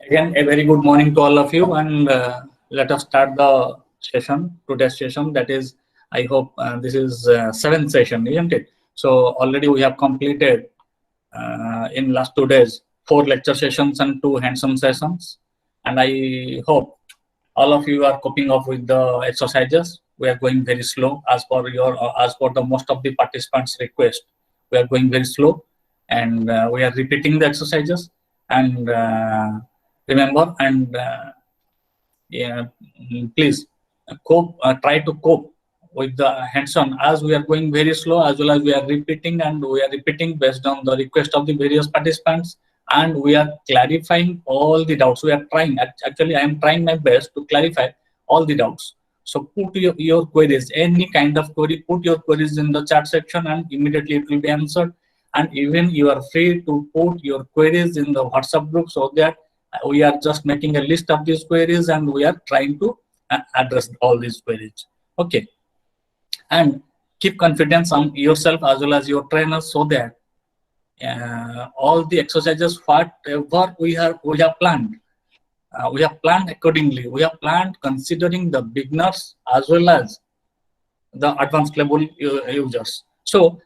Again, a very good morning to all of you, and let us start the session, today's session. That is, I hope this is seventh session, isn't it? So already we have completed in last 2 days 4 lecture sessions and 2 hands-on sessions, and I hope all of you are coping up with the exercises. We are going very slow as per the most of the participants' request. We are going very slow, and we are repeating the exercises. And remember, and yeah, please try to cope with the hands-on, as we are going very slow, as well as we are repeating, and we are repeating based on the request of the various participants, and we are clarifying all the doubts. We are trying, actually I am trying my best to clarify all the doubts. So put your queries, any kind of query, put your queries in the chat section, and immediately it will be answered. And even you are free to put your queries in the WhatsApp group, so that we are just making a list of these queries, and we are trying to address all these queries. Okay, and keep confidence on yourself as well as your trainer, so that all the exercises whatever we have planned, we have planned accordingly. We have planned considering the beginners as well as the advanced level users. So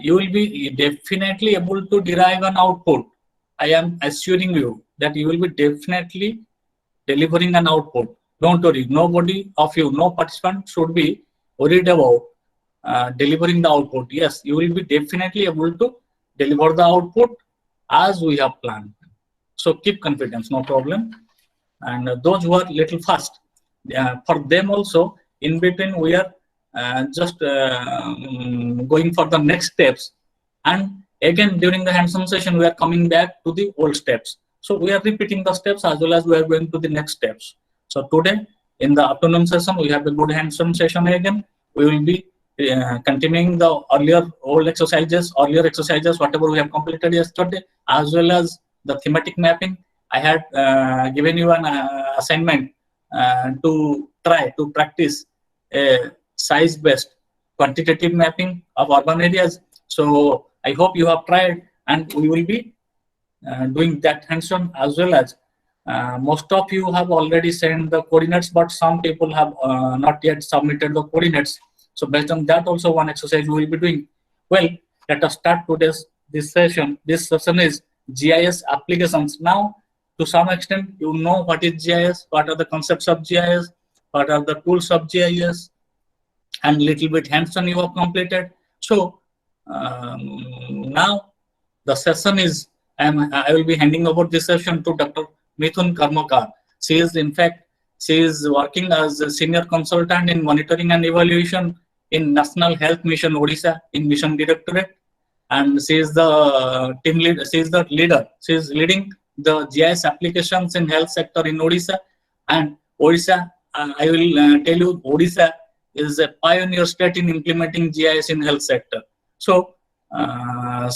you will be definitely able to derive an output. I am assuring you that you will be definitely delivering an output. Don't worry, nobody of you, no participant should be worried about delivering the output. Yes, you will be definitely able to deliver the output as we have planned. So keep confidence, no problem. And those who are little fast, for them also, in between we are just going for the next steps, and again during the hands-on session we are coming back to the old steps. So we are repeating the steps as well as we are going to the next steps. So today in the afternoon session we have a good hands-on session. Again we will be continuing the earlier exercises, whatever we have completed yesterday, as well as the thematic mapping. I had given you an assignment to try to practice a size-based quantitative mapping of urban areas. So I hope you have tried, and we will be doing that hands-on, as well as most of you have already sent the coordinates, but some people have not yet submitted the coordinates. So based on that also, one exercise we will be doing. Well, let us start this session. This session is GIS applications. Now, to some extent, you know what is GIS, what are the concepts of GIS, what are the tools of GIS, and little bit hands-on you have completed. So now the session is, I will be handing over this session to Dr. Mithun Karmakar. She is working as a senior consultant in monitoring and evaluation in National Health Mission Odisha in Mission Directorate, and she is the team lead. She is the leader. She is leading the GIS applications in health sector in Odisha. And Odisha, I will tell you, Odisha is a pioneer state in implementing GIS in health sector. So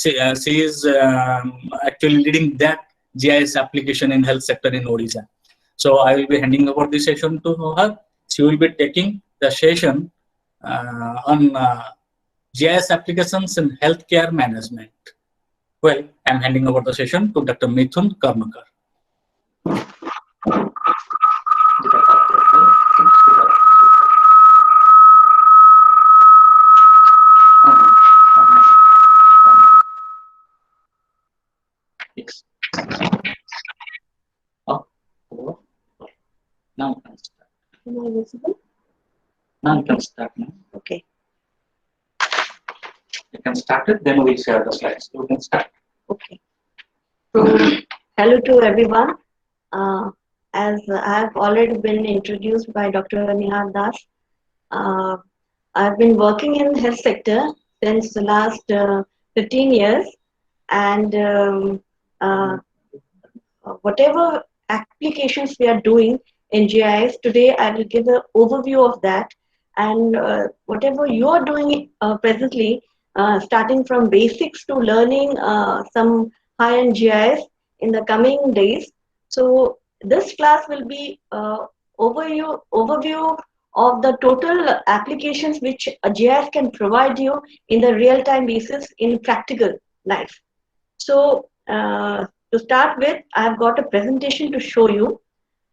she is actually leading that GIS application in health sector in Odisha. So I will be handing over the session to her. She will be taking the session on GIS applications in healthcare management. Well, I am handing over the session to Dr. Mithun Karmakar. Now can start. Am I visible? Now can start. Now. Okay. You can start it, then we share the slides. You can start. Okay. So, hello to everyone. As I have already been introduced by Dr. Nihar Das, I've been working in the health sector since the last 15 years, and whatever applications we are doing in GIS today, I will give an overview of that, and whatever you are doing presently, starting from basics to learning some high-end GIS in the coming days. So this class will be overview of the total applications which a GIS can provide you in the real-time basis in practical life. So to start with, I've got a presentation to show you.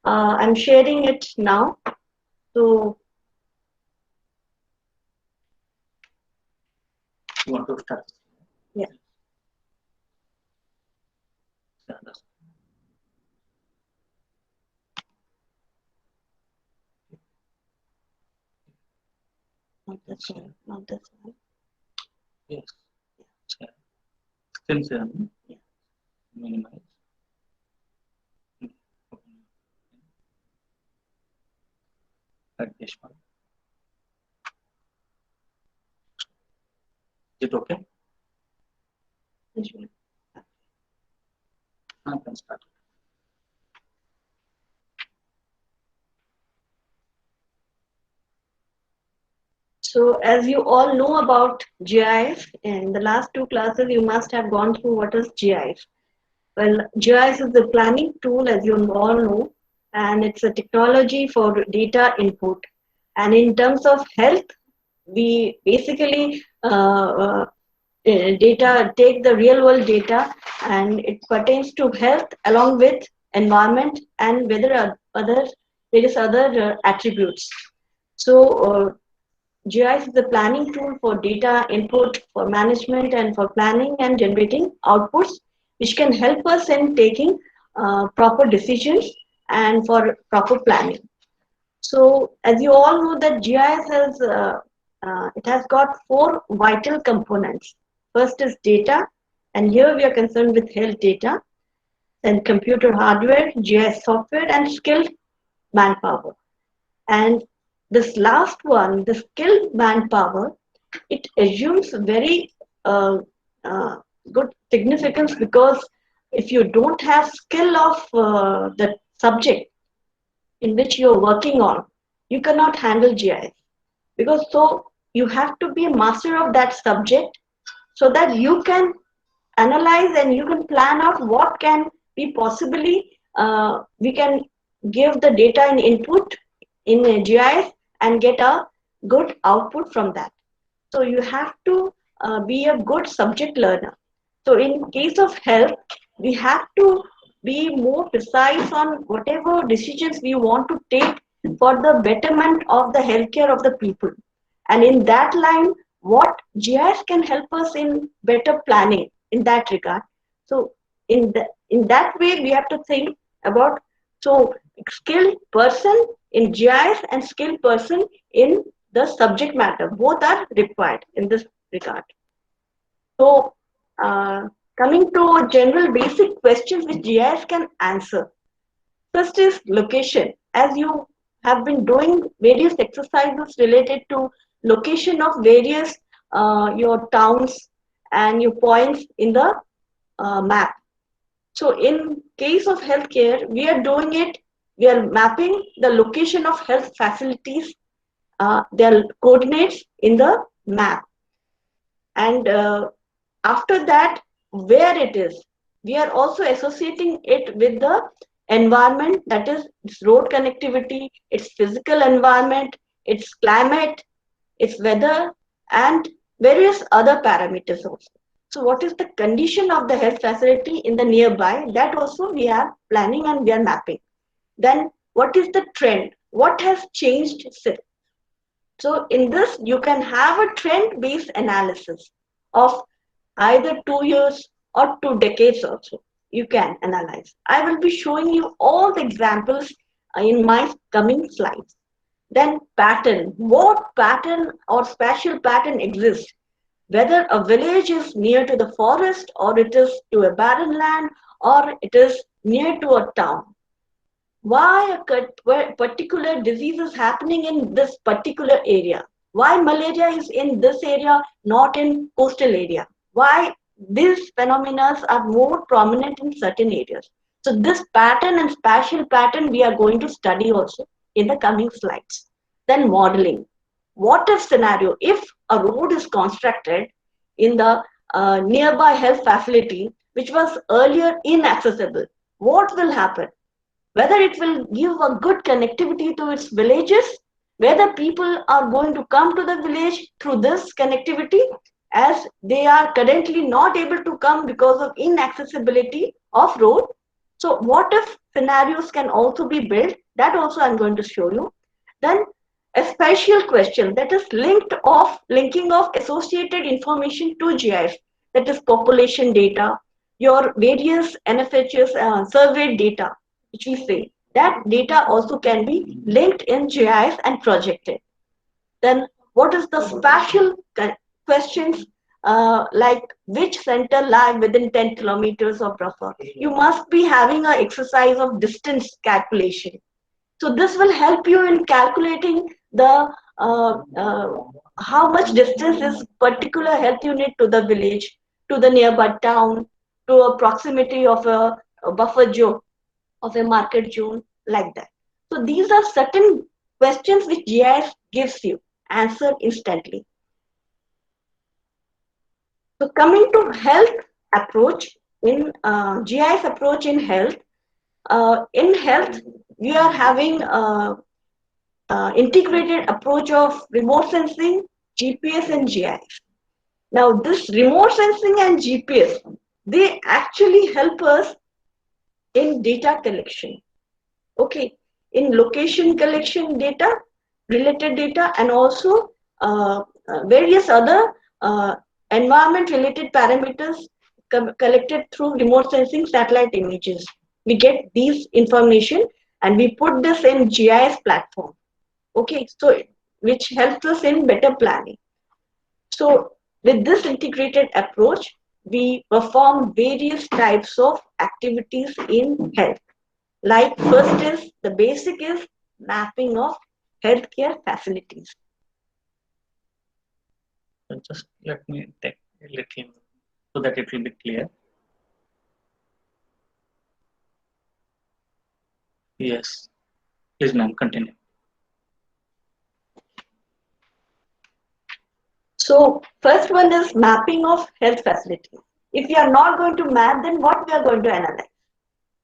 I'm sharing it now. So, You want to start? Yeah. not this one, not this one. Yes. Still seven. Yeah. Minimize. Additional. Is it okay? This one. I can start. So as you all know about GIS, in the last two classes, you must have gone through what is GIS. Well, GIS is the planning tool, as you all know, and it's a technology for data input. And in terms of health, we basically data take the real world data, and it pertains to health along with environment and whether other various other attributes. So GIS is the planning tool for data input, for management, and for planning and generating outputs, which can help us in taking proper decisions and for proper planning. So, as you all know, that GIS has it has got four vital components. First is data, and here we are concerned with health data. Then computer hardware, GIS software, and skilled manpower. And this last one, the skilled manpower, it assumes very uh, good significance, because if you don't have skill of the subject in which you're working on, you cannot handle GIS. Because so you have to be a master of that subject so that you can analyze and you can plan out what can be possibly we can give the data and input in a GIS and get a good output from that. So you have to be a good subject learner. So in case of health, we have to be more precise on whatever decisions we want to take for the betterment of the healthcare of the people. And in that line, what GIS can help us in better planning in that regard. So in that way, we have to think about, so skilled person in GIS and skilled person in the subject matter. Both are required in this regard. So coming to general basic questions which GIS can answer. First is location. As you have been doing various exercises related to location of various your towns and your points in the map. So in case of healthcare, we are doing it, we are mapping the location of health facilities, their coordinates in the map. And after that, where it is, we are also associating it with the environment, that is its road connectivity, its physical environment, its climate, its weather, and various other parameters also. So what is the condition of the health facility in the nearby? That also we are planning and we are mapping. Then what is the trend? What has changed since? So in this, you can have a trend-based analysis of either 2 years or 2 decades also. You can analyze. I will be showing you all the examples in my coming slides. Then pattern. What pattern or spatial pattern exists? Whether a village is near to the forest, or it is to a barren land, or it is near to a town. Why a particular disease is happening in this particular area? Why malaria is in this area, not in coastal area? Why these phenomena are more prominent in certain areas? So this pattern and spatial pattern we are going to study also in the coming slides. Then modeling. What if scenario? If a road is constructed in the nearby health facility, which was earlier inaccessible, what will happen? Whether it will give a good connectivity to its villages, whether people are going to come to the village through this connectivity, as they are currently not able to come because of inaccessibility of road. So what if scenarios can also be built? That also I'm going to show you. Then a special question, that is linking of associated information to GIS, that is population data, your various NFHS survey data, which we say that data also can be linked in GIS and projected. Then what is the spatial questions, like which center lie within 10 kilometers of buffer? You must be having an exercise of distance calculation. So this will help you in calculating the how much distance is particular health unit to the village, to the nearby town, to a proximity of a buffer zone, of a market zone, like that. So these are certain questions which GIS gives you answer instantly. So coming to health approach in GIS approach in health we are having integrated approach of remote sensing, GPS, and GIS. Now, this remote sensing and GPS, they actually help us in data collection. Okay, in location collection data, related data, and also various other environment related parameters collected through remote sensing satellite images. We get these information and we put this in GIS platform. Okay, so which helps us in better planning. So with this integrated approach, we perform various types of activities in health. Like first is the basic is mapping of healthcare facilities. So just let me take a little so that it will be clear. Yes, please, ma'am, continue. So first one is mapping of health facilities. If you are not going to map, then what we are going to analyze?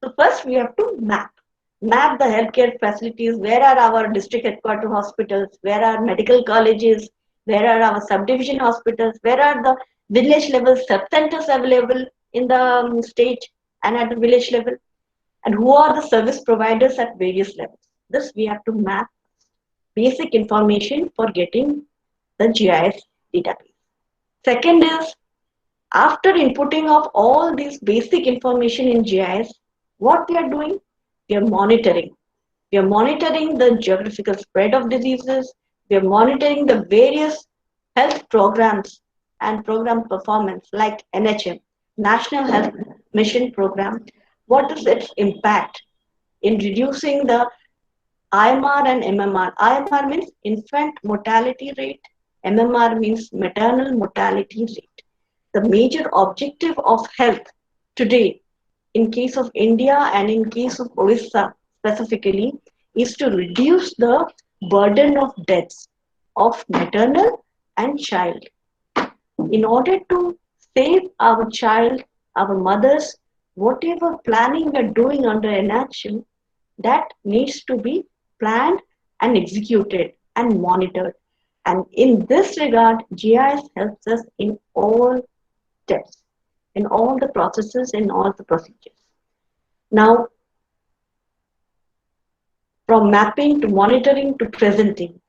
So first we have to map the healthcare facilities. Where are our district headquarter hospitals? Where are medical colleges? Where are our subdivision hospitals? Where are the village level sub-centers available in the state and at the village level? And who are the service providers at various levels? This we have to map basic information for getting the GIS database. Second is after inputting of all these basic information in GIS, what we are doing? We are monitoring. We are monitoring the geographical spread of diseases. We are monitoring the various health programs and program performance like NHM, National Health Mission Program. What is its impact in reducing the IMR and MMR? IMR means infant mortality rate. MMR means maternal mortality rate. The major objective of health today, in case of India and in case of Orissa specifically, is to reduce the burden of deaths of maternal and child. In order to save our child, our mothers, whatever planning we are doing under NHM, that needs to be planned and executed and monitored. And in this regard, GIS helps us in all steps, in all the processes, in all the procedures. Now, from mapping to monitoring to presenting,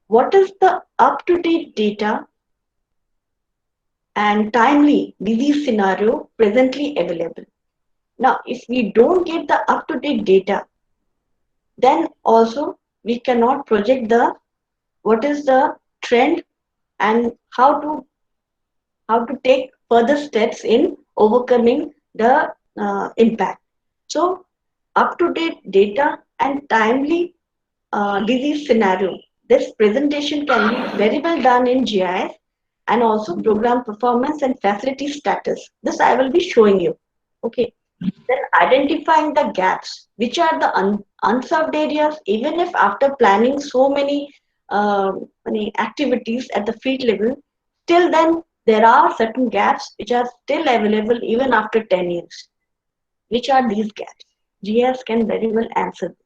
what is the up-to-date data and timely disease scenario presently available? Now, if we don't get the up-to-date data, then also we cannot project the what is the trend and how to take further steps in overcoming the impact. So, up-to-date data and timely disease scenario. This presentation can be very well done in GIS and also program performance and facility status. This I will be showing you. Okay. Then identifying the gaps, which are the unserved areas, even if after planning so many activities at the field level, till then there are certain gaps which are still available even after 10 years. Which are these gaps? GIS can very well answer this.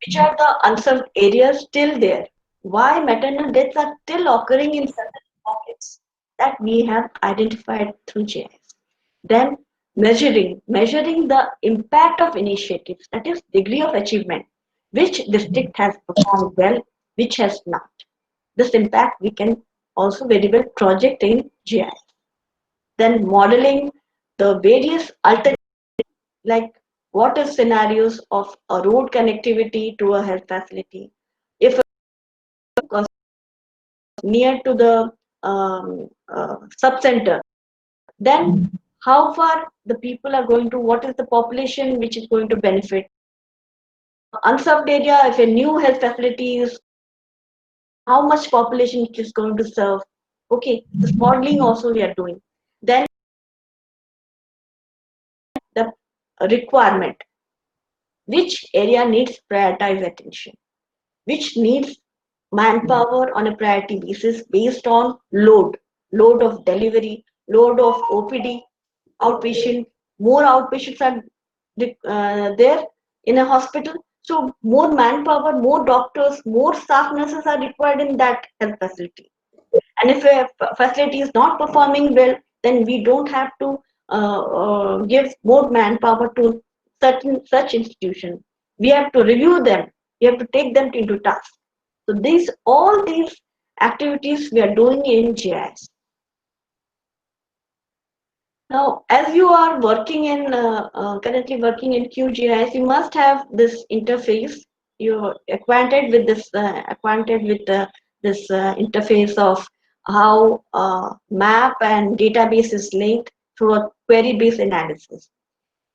Which are the unserved areas still there? Why maternal deaths are still occurring in certain pockets? that we have identified through GIS. Then measuring the impact of initiatives, that is degree of achievement, which district has performed well, which has not. This impact we can also very well project in GIS. Then modeling the various alternatives, like what are scenarios of a road connectivity to a health facility. If a near to the sub-center, then how far the people are going to, what is the population which is going to benefit. Unserved area, if a new health facility is, how much population it is going to serve. Okay, this modeling also we are doing. Then the requirement, which area needs prioritized attention, which needs manpower on a priority basis based on load of delivery, load of OPD, outpatient. More outpatients are there in a hospital, so more manpower, more doctors, more staff nurses are required in that health facility. And if a facility is not performing well, then we don't have to give more manpower to certain such institution. We have to review them. We have to take them into task. So all these activities we are doing in GIS. Now, as you are working in currently working in QGIS, you must have this interface. You're acquainted with this this interface of how map and database is linked through a query-based analysis.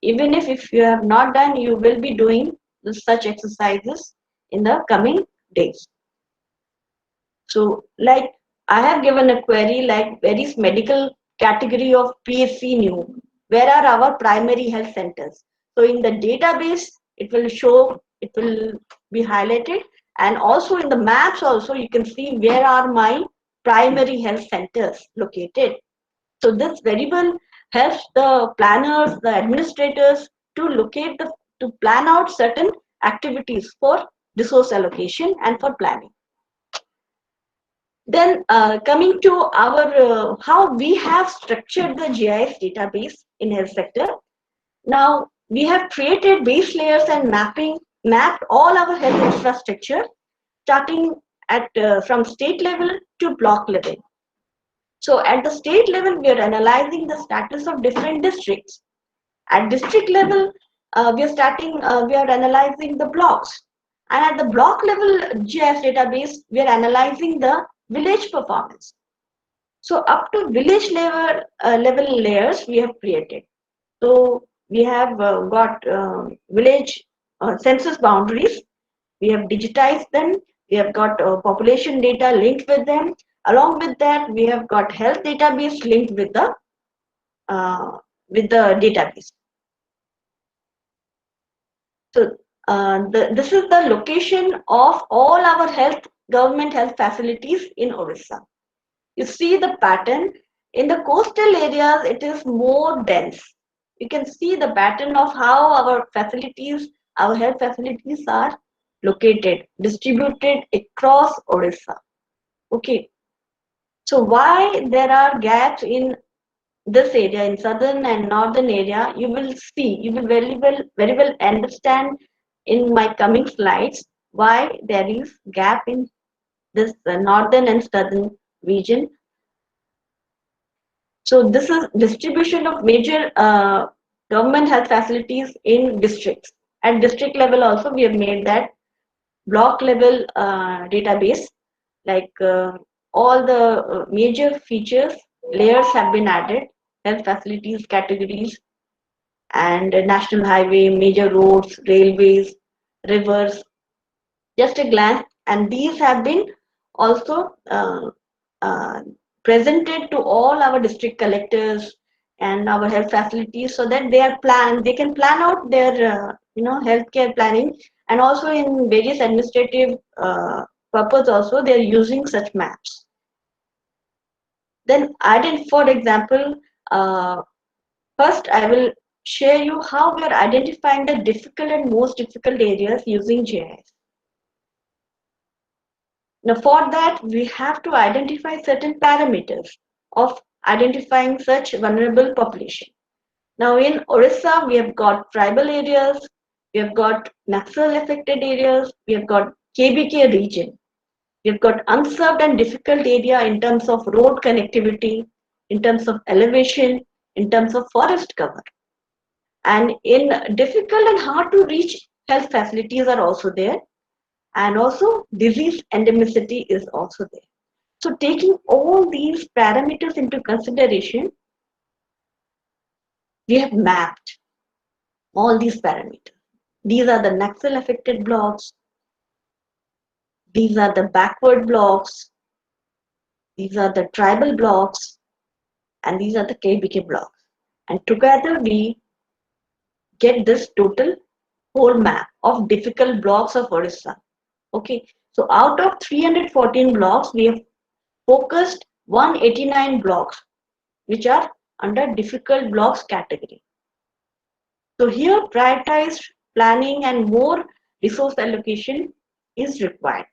Even if you have not done, you will be doing such exercises in the coming days. So, like I have given a query like various medical category of PSC new. Where are our primary health centers? So in the database, it will show, it will be highlighted, and also in the maps also you can see where are my primary health centers located. So this very well helps the planners, the administrators to locate to plan out certain activities for resource allocation and for planning. Then coming to our how we have structured the GIS database in health sector. Now we have created base layers and mapped all our health infrastructure, starting at from state level to block level. So at the state level, we are analyzing the status of different districts. At district level, we are analyzing the blocks. And at the block level GIS database, we are analyzing the village performance. So up to village level layers we have created. So we have got village census boundaries. We have digitized them. We have got population data linked with them. Along with that, we have got health database linked with the database. So this is the location of all our government health facilities in Orissa. You see the pattern. In the coastal areas, it is more dense. You can see the pattern of how our health facilities are located, distributed across Orissa. Okay. So why there are gaps in this area, in southern and northern area, you will very well understand in my coming slides why there is gap in this northern and southern region. So this is distribution of major government health facilities in districts. At district level also we have made that block level database, like all the major features, layers have been added, health facilities, categories, and national highway, major roads, railways, rivers, just a glance. And these have been also uh, presented to all our district collectors and our health facilities, so that they can plan out their healthcare planning, and also in various administrative purpose also they are using such maps. Then for example, first I will share you how we are identifying the difficult and most difficult areas using GIS. Now for that, we have to identify certain parameters. of identifying such vulnerable population. Now in Orissa, we have got tribal areas, we have got Naxal affected areas, we have got KBK region. We have got unserved and difficult area in terms of road connectivity, in terms of elevation, in terms of forest cover. And in difficult and hard to reach health facilities are also there. And also disease endemicity is also there. So taking all these parameters into consideration, we have mapped all these parameters. These are the Naxal affected blocks. These are the backward blocks. These are the tribal blocks. And these are the KBK blocks. And together we get this total whole map of difficult blocks of Orissa. Okay, so out of 314 blocks, we have focused 189 blocks, which are under difficult blocks category. So here prioritized planning and more resource allocation is required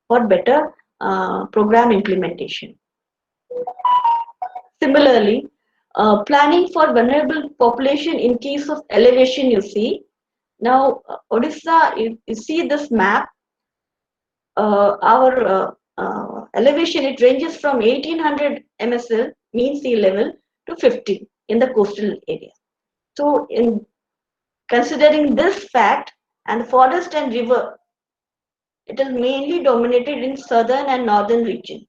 for better program implementation. Similarly, planning for vulnerable population in case of elevation, you see. Now, Odisha, you see this map, our elevation, it ranges from 1800 MSL, mean sea level, to 50 in the coastal area. So, in considering this fact, and forest and river, it is mainly dominated in southern and northern region,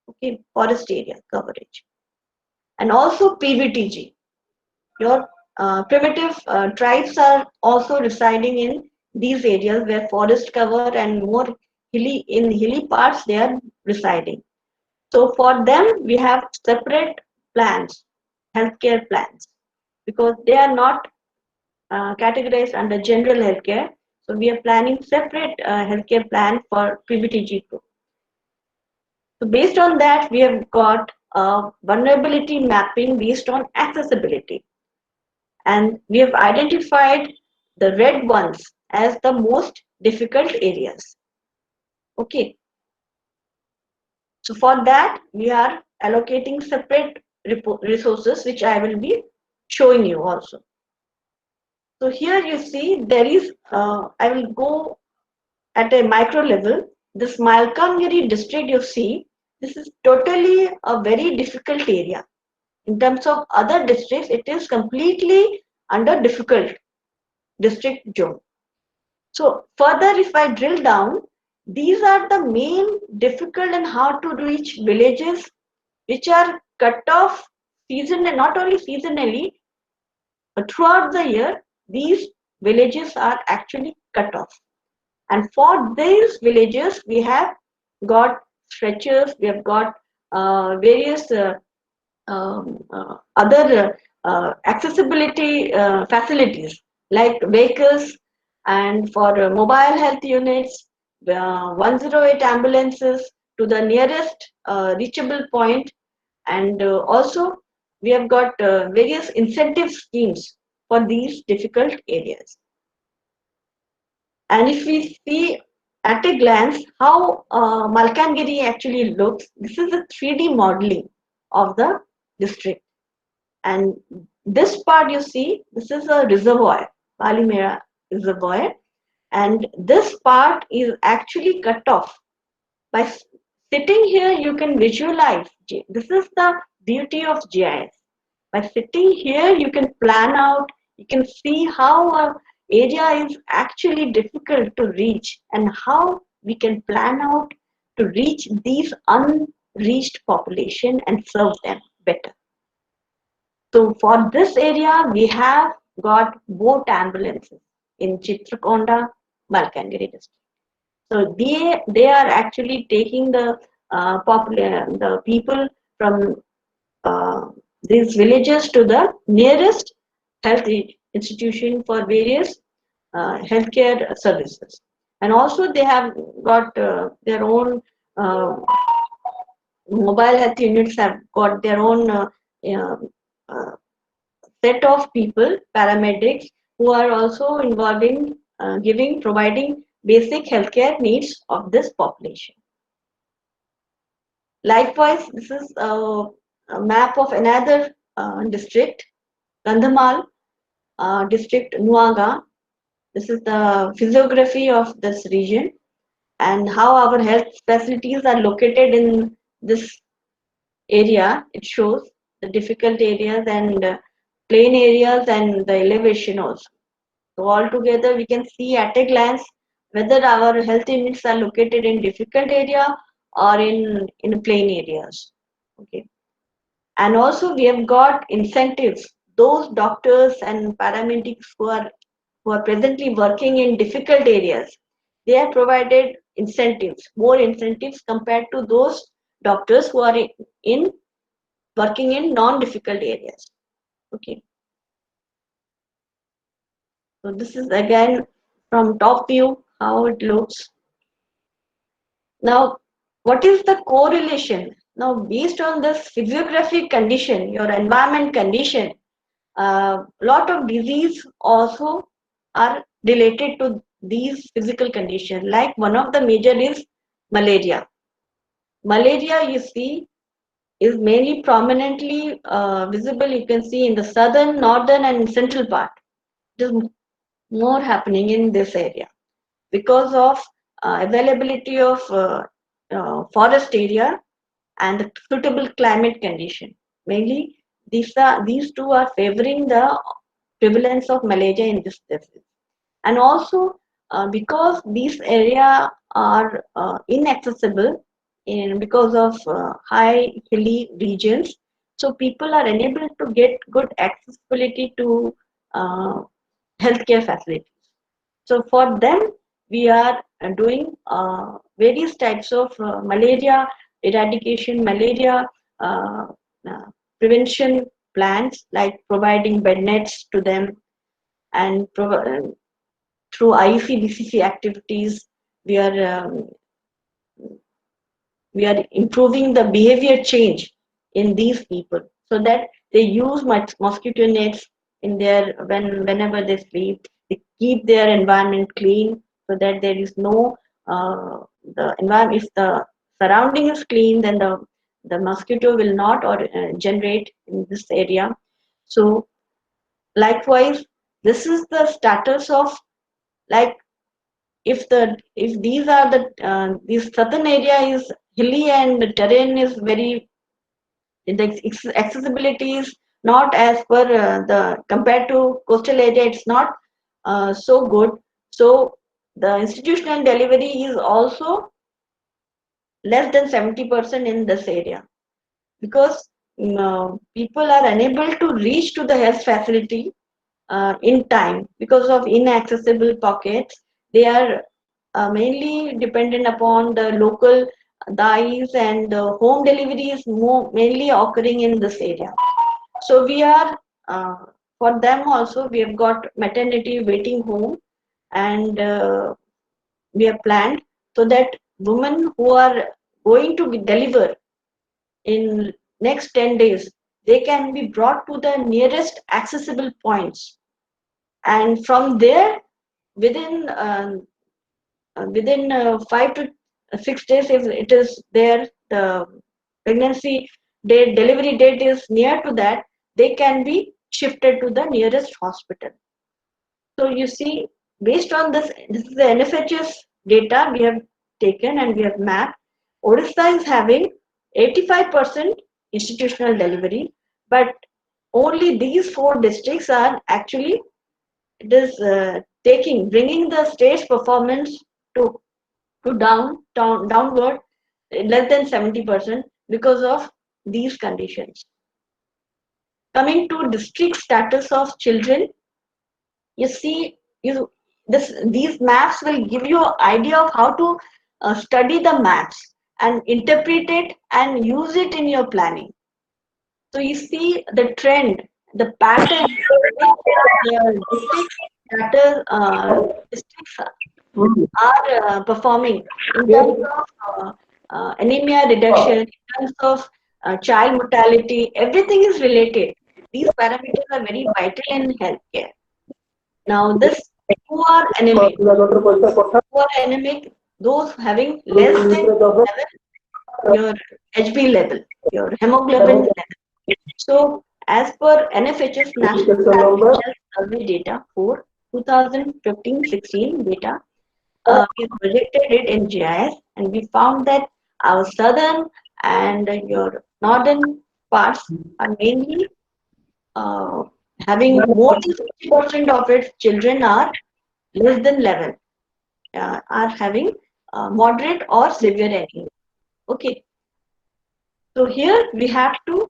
okay, forest area coverage. And also PVTG, your primitive tribes are also residing in these areas where forest cover and more hilly parts they are residing. So for them we have separate plans, healthcare plans, because they are not categorized under general healthcare. So we are planning separate healthcare plan for PBTG group. So based on that, we have got vulnerability mapping based on accessibility. And we have identified the red ones as the most difficult areas. Okay. So for that, we are allocating separate resources, which I will be showing you also. So here you see there is, I will go at a micro level. This Malkamgiri district you see, this is totally a very difficult area. In terms of other districts, it is completely under difficult district zone. So further, if I drill down, these are the main difficult and hard to reach villages which are cut off seasonally, not only seasonally, but throughout the year, these villages are actually cut off. And for these villages, we have got stretchers, we have got various other accessibility facilities like vehicles and for mobile health units, 108 ambulances to the nearest reachable point, and also we have got various incentive schemes for these difficult areas. And if we see at a glance how Malkangiri actually looks, this is a 3D modeling of the district. And this part you see, this is a reservoir, Palimera reservoir. And this part is actually cut off. By sitting here, you can visualize. This is the beauty of GIS. By sitting here, you can plan out, you can see how a area is actually difficult to reach and how we can plan out to reach these unreached population and serve them better. So for this area, we have got boat ambulances in Chitrakonda, Malkangiri district. So they are actually taking the the people from these villages to the nearest health institution for various healthcare services. And also they have got their own mobile health units have got their own uh, set of people, paramedics, who are also involved in providing basic healthcare needs of this population. Likewise, this is a map of another district, Kandhamal district, Nuaga. This is the physiography of this region and how our health facilities are located in this area. It shows the difficult areas and plain areas and the elevation also. So altogether, we can see at a glance whether our health units are located in difficult area or in plain areas. Okay, and also we have got incentives. Those doctors and paramedics who are presently working in difficult areas, they are provided incentives, more incentives compared to those doctors who are in working in non-difficult areas. Okay, so this is again from top view how it looks. Now, what is the correlation? Now, based on this physiographic condition, your environment condition, a lot of disease also are related to these physical conditions. Like one of the major is malaria. Malaria, you see, is mainly prominently visible. You can see in the southern, northern, and central part. It is more happening in this area because of availability of forest area and the suitable climate condition. Mainly, these two are favoring the prevalence of malaria in this disease. And also, because these areas are inaccessible because of high hilly regions, so people are unable to get good accessibility to uh, healthcare facilities. So for them, we are doing various types of malaria eradication, malaria uh, uh, prevention plans, like providing bed nets to them and through IEC activities, we are um, we are improving the behavior change in these people so that they use mosquito nets in their whenever they sleep. They keep their environment clean so that there is no the environment. If the surrounding is clean, then the mosquito will not or generate in this area. So likewise, this is the status of, like, if these are the this southern area is hilly and the terrain is very, the accessibility is not as per the compared to coastal area, it's not so good. So the institutional delivery is also less than 70% in this area because people are unable to reach to the health facility in time because of inaccessible pockets. They are mainly dependent upon the local dyes, and home delivery is mainly occurring in this area. So we are for them also we have got maternity waiting home, and we have planned so that women who are going to deliver in next 10 days, they can be brought to the nearest accessible points, and from there within 5 to 6 days, if it is there, the pregnancy date, delivery date is near to that, they can be shifted to the nearest hospital. So you see, based on this is the NFHS data we have taken and we have mapped. Odisha is having 85% institutional delivery, but only these four districts are actually, it is bringing the state's performance to downward less than 70% because of these conditions. Coming to district status of children, you see, these maps will give you an idea of how to study the maps and interpret it and use it in your planning. So you see the trend, the pattern, the districts are performing in terms of anemia reduction, in terms of child mortality. Everything is related. These parameters are very vital in healthcare. Now, who are anemic, those having less than 7, your HB level, your hemoglobin level. So as per NFHS National Family Health Survey data for 2015-16 data, we projected it in GIS, and we found that our southern and your northern parts are mainly uh, having more than 50% of its children are less than 11, are having moderate or severe anemia. Okay, so here we have to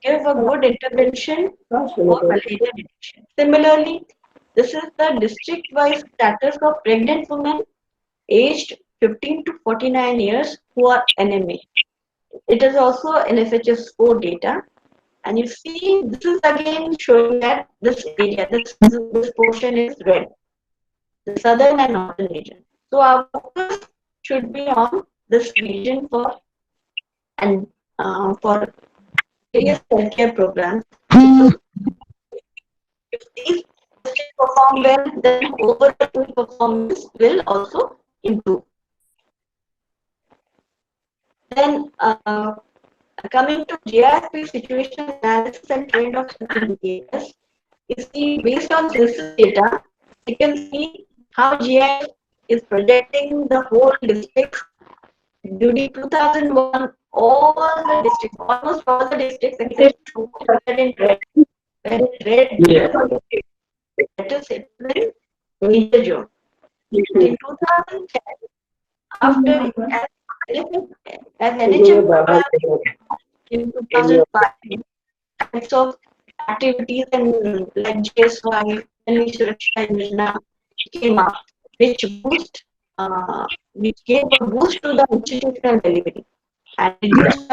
give a good intervention for malaria detection. Similarly, this is the district-wise status of pregnant women aged 15 to 49 years who are anemic. It is also NFHS 4 data. And you see, this is again showing that this area, this portion is red, the southern and northern region. So our focus should be on this region and for various healthcare programs. So if these districts perform well, then overall performance will also improve. Then coming to GIS situation analysis and trend of health indicators, you see based on census data, you can see how GIS is projecting the whole districts. During 2001, all the districts, almost all the districts except two were in red. Were in red. That is it in major zone. But in 2010, after as NHM program in 2005, types of activities and like GSY and Suraksha Yojana came up, which which gave a boost to the institutional delivery and reduced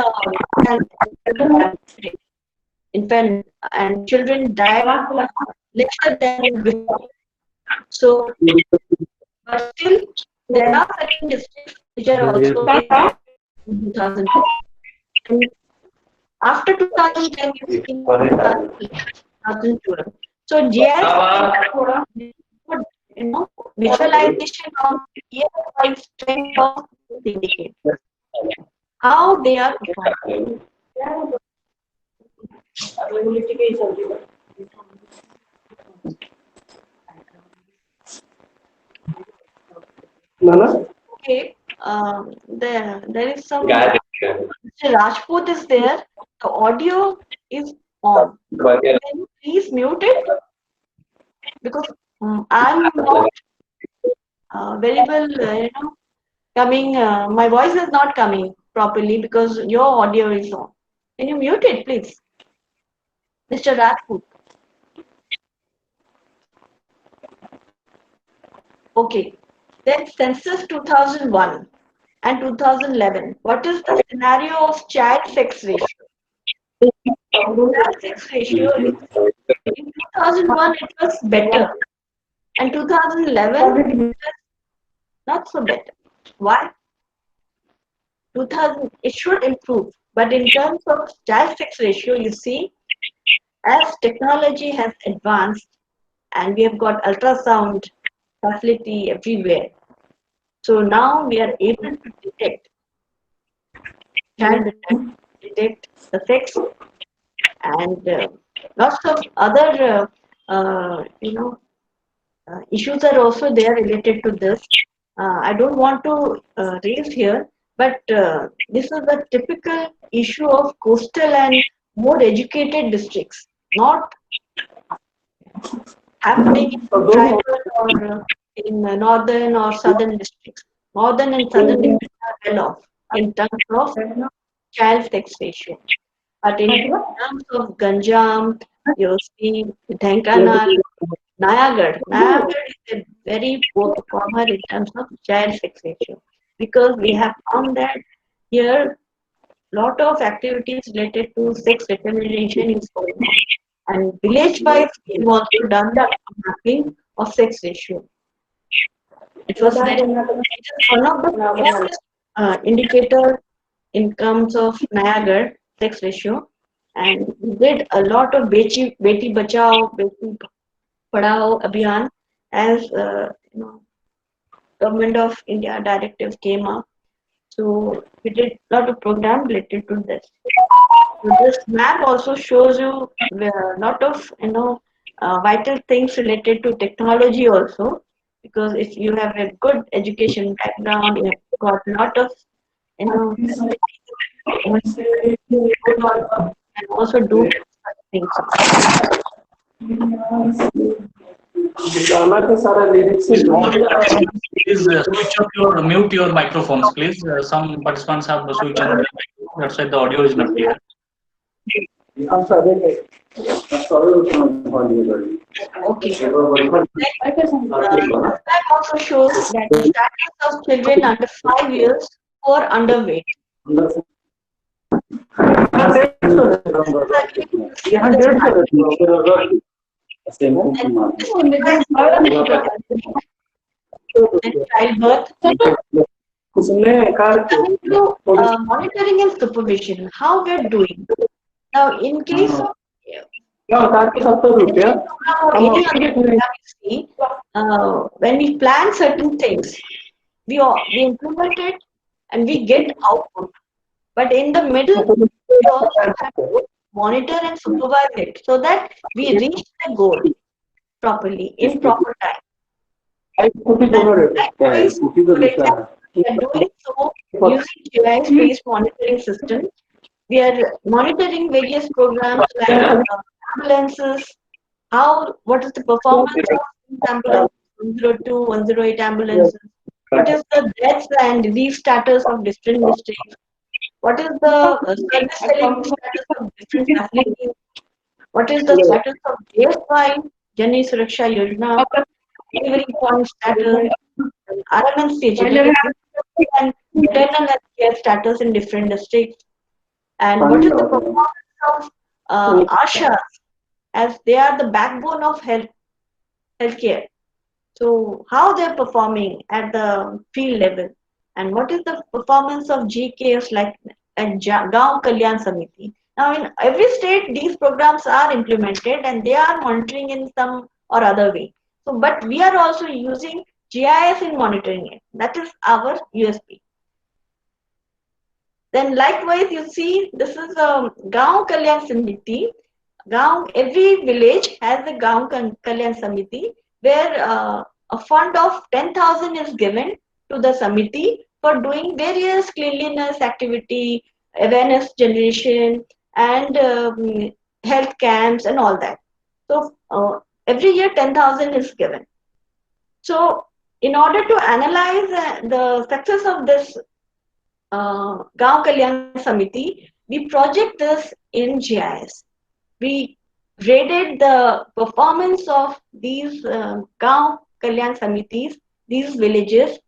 the infant and children died lesser than before. So, but still, there are certain districts which are also in 2010. And after 2010, you see 2012. So GIS, visualization of year-wise trend of indicators, how they are performing. Okay, there is some. Mr. Rajput is there. The audio is on. Can you please mute it? Because I'm not very well, coming. My voice is not coming properly because your audio is on. Can you mute it, please, Mr. Rajput? Okay. Then census 2001 and 2011. What is the scenario of child sex ratio? Child sex ratio in 2001 it was better, and 2011 it was not so better. Why? 2000 it should improve, but in terms of child sex ratio, you see, as technology has advanced and we have got ultrasound facility everywhere, so now we are able to detect child detect the sex and lots of other issues are also there related to this. I don't want to raise here, but this is a typical issue of coastal and more educated districts, not happening in tribal or in northern or southern districts. Northern and southern districts are well off in terms of child sex ratio. But in terms of Ganjam, you see Dhenkanal, Nayagarh is a very poor performer in terms of child sex ratio because we have found that here lot of activities related to sex determination is going on. And village-wise, we've also done the mapping of sex ratio. It was very, it is one of the biggest indicator in terms of Niagara sex ratio. And we did a lot of Beti Bachao, Beti Padhao Abhiyan as Government of India directive came up. So we did a lot of program related to this. So this map also shows you a lot of vital things related to technology also, because if you have a good education background, you have got a lot of you know and also do such things. गाना का सारा lyrics Please, है। please switch off your mute your microphones, please. Some participants have switched on their microphone. That's why the audio is not clear. I'm sorry. I'm sorry. Okay. That also shows that the status of children under 5 years who are underweight. And childbirth. Coming to monitoring and supervision, how we are doing. Now, in case of any program or any other program you see, when we plan certain things, we implement it and we get output. But in the middle, we also have to monitor and supervise it so that we reach the goal properly in proper time. Likewise, for example, we are doing so using GIS-based monitoring system. We are monitoring various programs like ambulances, what is the performance of these ambulances, 102, 108 ambulances, what is the deaths and disease status of different districts, what is the service delivery status of different facilities, what is the status of JSY, Jani Suraksha Yojana, delivery point status, RMNC, and maternal health care status in different districts, and what is the performance of ASHAs, as they are the backbone of healthcare. So how they're performing at the field level, and what is the performance of GKS like at Gaon Kalyan Samiti. Now in every state these programs are implemented and they are monitoring in some or other way. So but we are also using GIS in monitoring it. That is our USP. Then likewise you see this is Gaon Kalyan Samiti. Every village has a Gaon Kalyan Samiti where a fund of 10,000 is given to the Samiti for doing various cleanliness activity, awareness generation, and health camps and all that. So every year 10,000 is given. So in order to analyze the success of this Gaon Kalyan Samiti, we project this in GIS. We graded the performance of these Gaon Kalyan Samitis, these villages.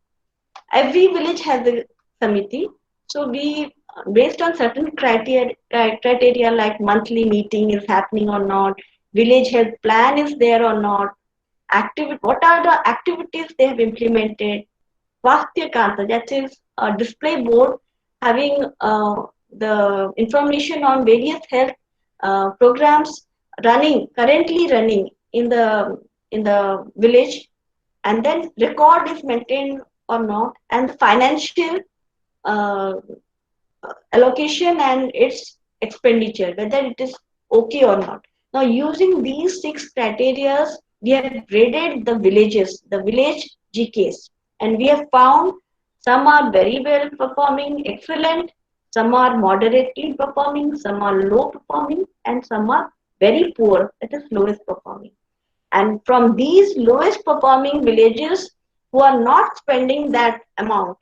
Every village has a Samiti. So we, based on certain criteria like monthly meeting is happening or not, village health plan is there or not, what are the activities they have implemented, Swasthya Kanta, that is a display board having the information on various health programs currently running in the village, and then record is maintained or not, and the financial uh, allocation and its expenditure, whether it is okay or not. Now, using these 6 criteria, we have graded the villages, the village GKs, and we have found some are very well performing, excellent, some are moderately performing, some are low performing, and some are very poor, that is lowest performing. And from these lowest performing villages who are not spending that amount,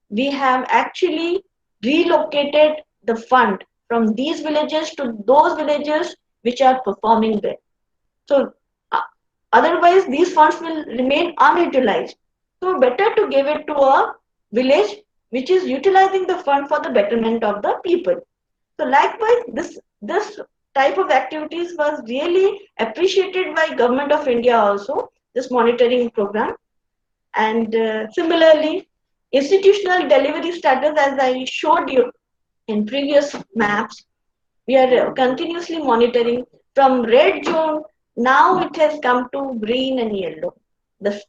we have actually relocated the fund from these villages to those villages which are performing well. So otherwise these funds will remain unutilized. So better to give it to a village which is utilizing the fund for the betterment of the people. So likewise, this type of activities was really appreciated by Government of India also, this monitoring program. And similarly, institutional delivery status, as I showed you in previous maps, we are continuously monitoring from red zone. Now it has come to green and yellow. The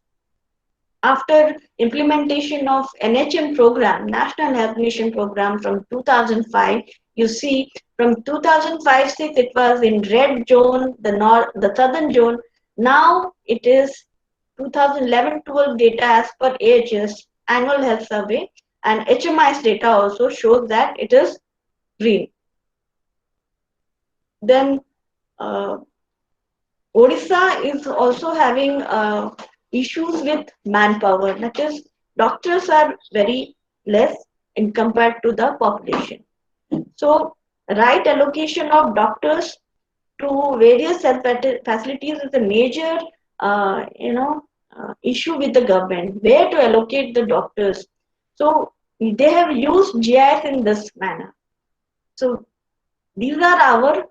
after implementation of NHM program, National Health Mission program from 2005, you see from 2005-6 it was in red zone, the southern zone. Now it is 2011-12 data as per AHS annual health survey, and HMI's data also shows that it is green. Then Odisha is also having issues with manpower. That is, doctors are very less in compared to the population. So, right allocation of doctors to various health facilities is a major, issue with the government. Where to allocate the doctors? So, they have used GIS in this manner. So, these are our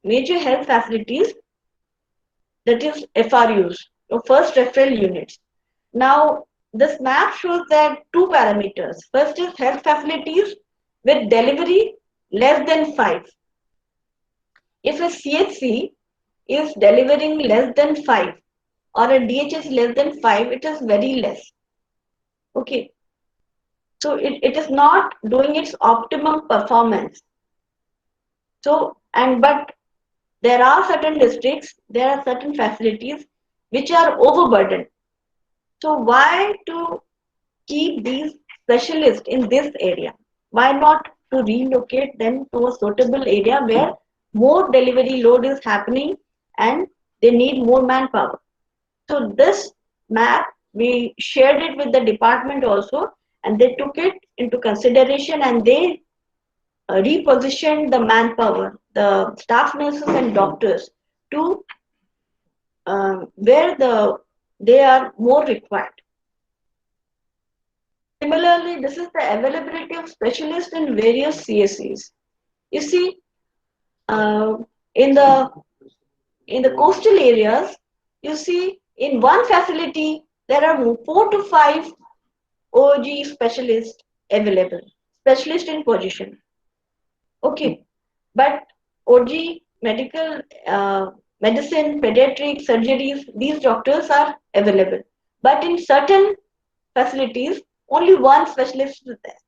major health facilities, that is FRUs, or first referral units. Now, this map shows that two parameters. First is health facilities with delivery less than 5. If a CHC is delivering less than 5 or a DHS less than 5, it is very less. Okay. So it is not doing its optimum performance. So, but there are certain districts, there are certain facilities which are overburdened. So why to keep these specialists in this area? Why not to relocate them to a suitable area where more delivery load is happening and they need more manpower? So this map, we shared it with the department also, and they took it into consideration and they repositioned the manpower, the staff nurses and doctors to where they are more required. Similarly, this is the availability of specialists in various CSCs. You see, uh, in the coastal areas, you see in one facility there are 4 to 5 OG specialists available, specialist in position. Okay, but OG medical, medicine, pediatric surgeries, these doctors are available. But in certain facilities, only one specialist is there.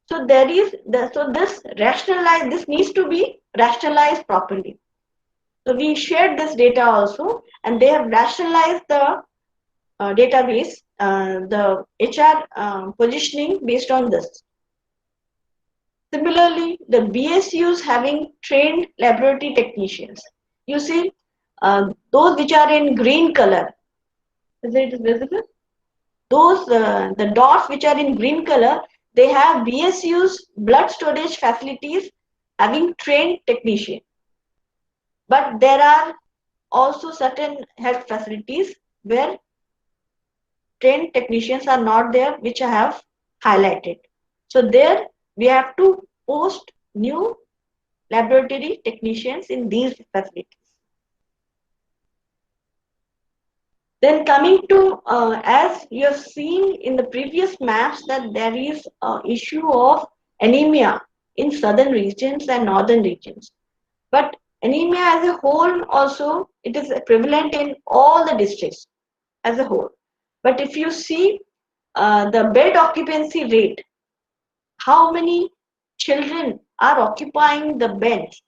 So this needs to be rationalized properly. So we shared this data also, and they have rationalized the database, the HR positioning based on this. Similarly, the BSUs having trained laboratory technicians. You see, those which are in green color, is it visible? Those the dots which are in green color, they have BSUs, blood storage facilities having trained technicians. But there are also certain health facilities where trained technicians are not there, which I have highlighted. So there we have to post new laboratory technicians in these facilities. Then coming to, as you have seen in the previous maps, that there is an issue of anemia in southern regions and northern regions. But anemia as a whole also, it is prevalent in all the districts as a whole. But if you see the bed occupancy rate, how many children are occupying the beds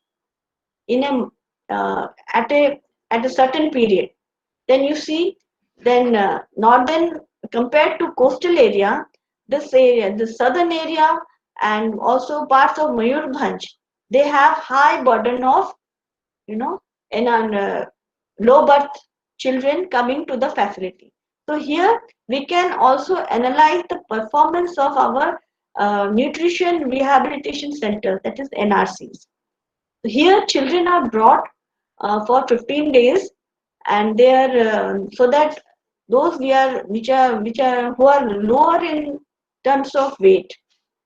in at a certain period, then you see, then northern compared to coastal area, this area, the southern area, and also parts of Mayurbhanj, they have high burden of, and low birth children coming to the facility. So here we can also analyze the performance of our nutrition rehabilitation centers, that is NRCs. Here children are brought for 15 days, and they are so that those which are who are lower in terms of weight,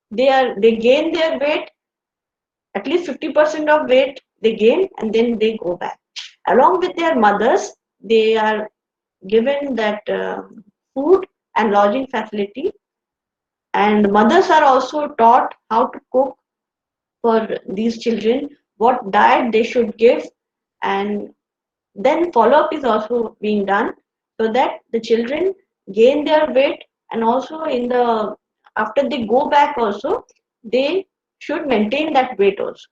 they gain their weight, at least 50% of weight they gain, and then they go back along with their mothers. They are given that food and lodging facility, and mothers are also taught how to cook for these children, what diet they should give, and then follow-up is also being done so that the children gain their weight, and also after they go back also, they should maintain that weight also.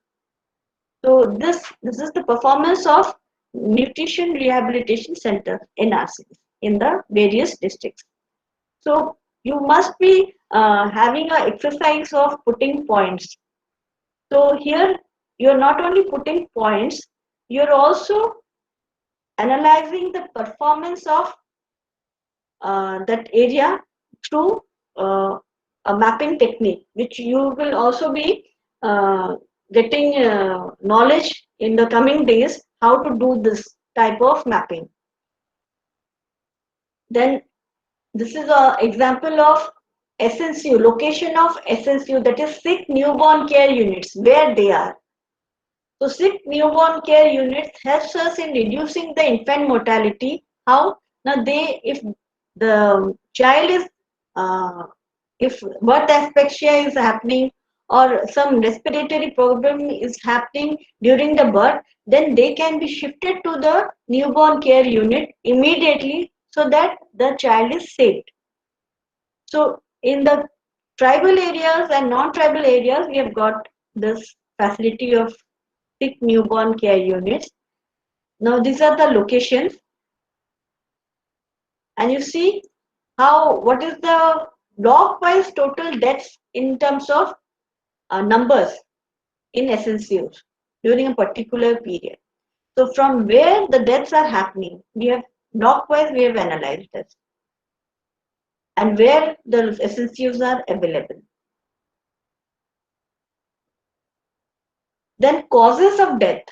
So this is the performance of nutrition rehabilitation center NRCs in the various districts. So you must be having an exercise of putting points. So here you're not only putting points, you're also analyzing the performance of that area through a mapping technique, which you will also be getting knowledge in the coming days how to do this type of mapping. Then this is an example of SNCU, location of SNCU, that is sick newborn care units, where they are. So sick newborn care units helps us in reducing the infant mortality. How? Now if the child is, if birth asphyxia is happening or some respiratory problem is happening during the birth, then they can be shifted to the newborn care unit immediately so that the child is saved. So in the tribal areas and non-tribal areas, we have got this facility of sick newborn care units. Now these are the locations, and you see what is the block-wise total deaths in terms of numbers in SNCUs during a particular period. So from where the deaths are happening, we have block-wise we have analyzed this, and where the SNCUs are available. Then causes of death.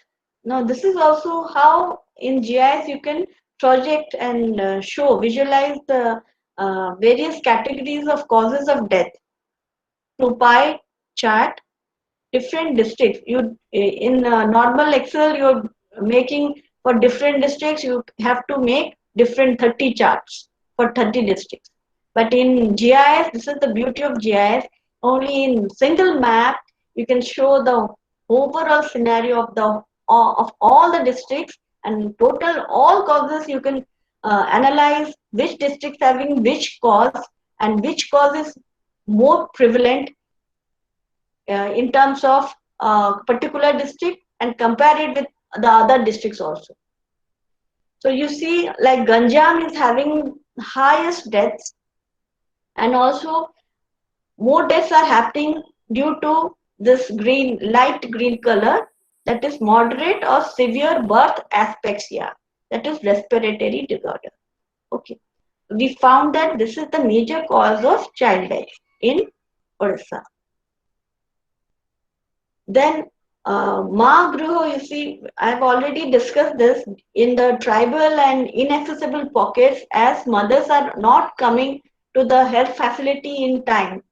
Now this is also how in GIS you can project and visualize the various categories of causes of death through pie chart, different districts. You in normal Excel you're making for different districts, you have to make different 30 charts for 30 districts. But in GIS, this is the beauty of GIS. Only in single map you can show the overall scenario of all the districts, and total all causes. You can analyze which districts having which cause and which cause is more prevalent in terms of particular district, and compare it with the other districts also. So you see, like Ganjam is having highest deaths, and also more deaths are happening due to this light green color, that is moderate or severe birth asphyxia, that is respiratory disorder. Okay, we found that this is the major cause of child death in Odisha. Then Ma Gruho, you see, I've already discussed this in the tribal and inaccessible pockets, as mothers are not coming to the health facility in time.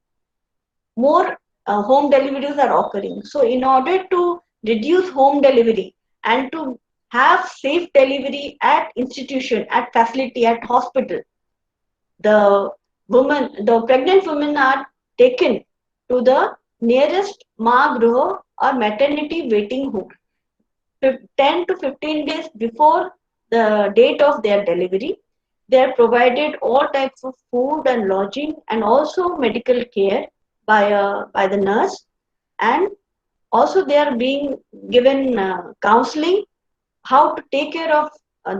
More home deliveries are occurring. So in order to reduce home delivery and to have safe delivery at institution, at facility, at hospital, the pregnant women are taken to the nearest Ma Gruho or maternity waiting home 10 to 15 days before the date of their delivery. They are provided all types of food and lodging, and also medical care by the nurse, and also they are being given counseling how to take care of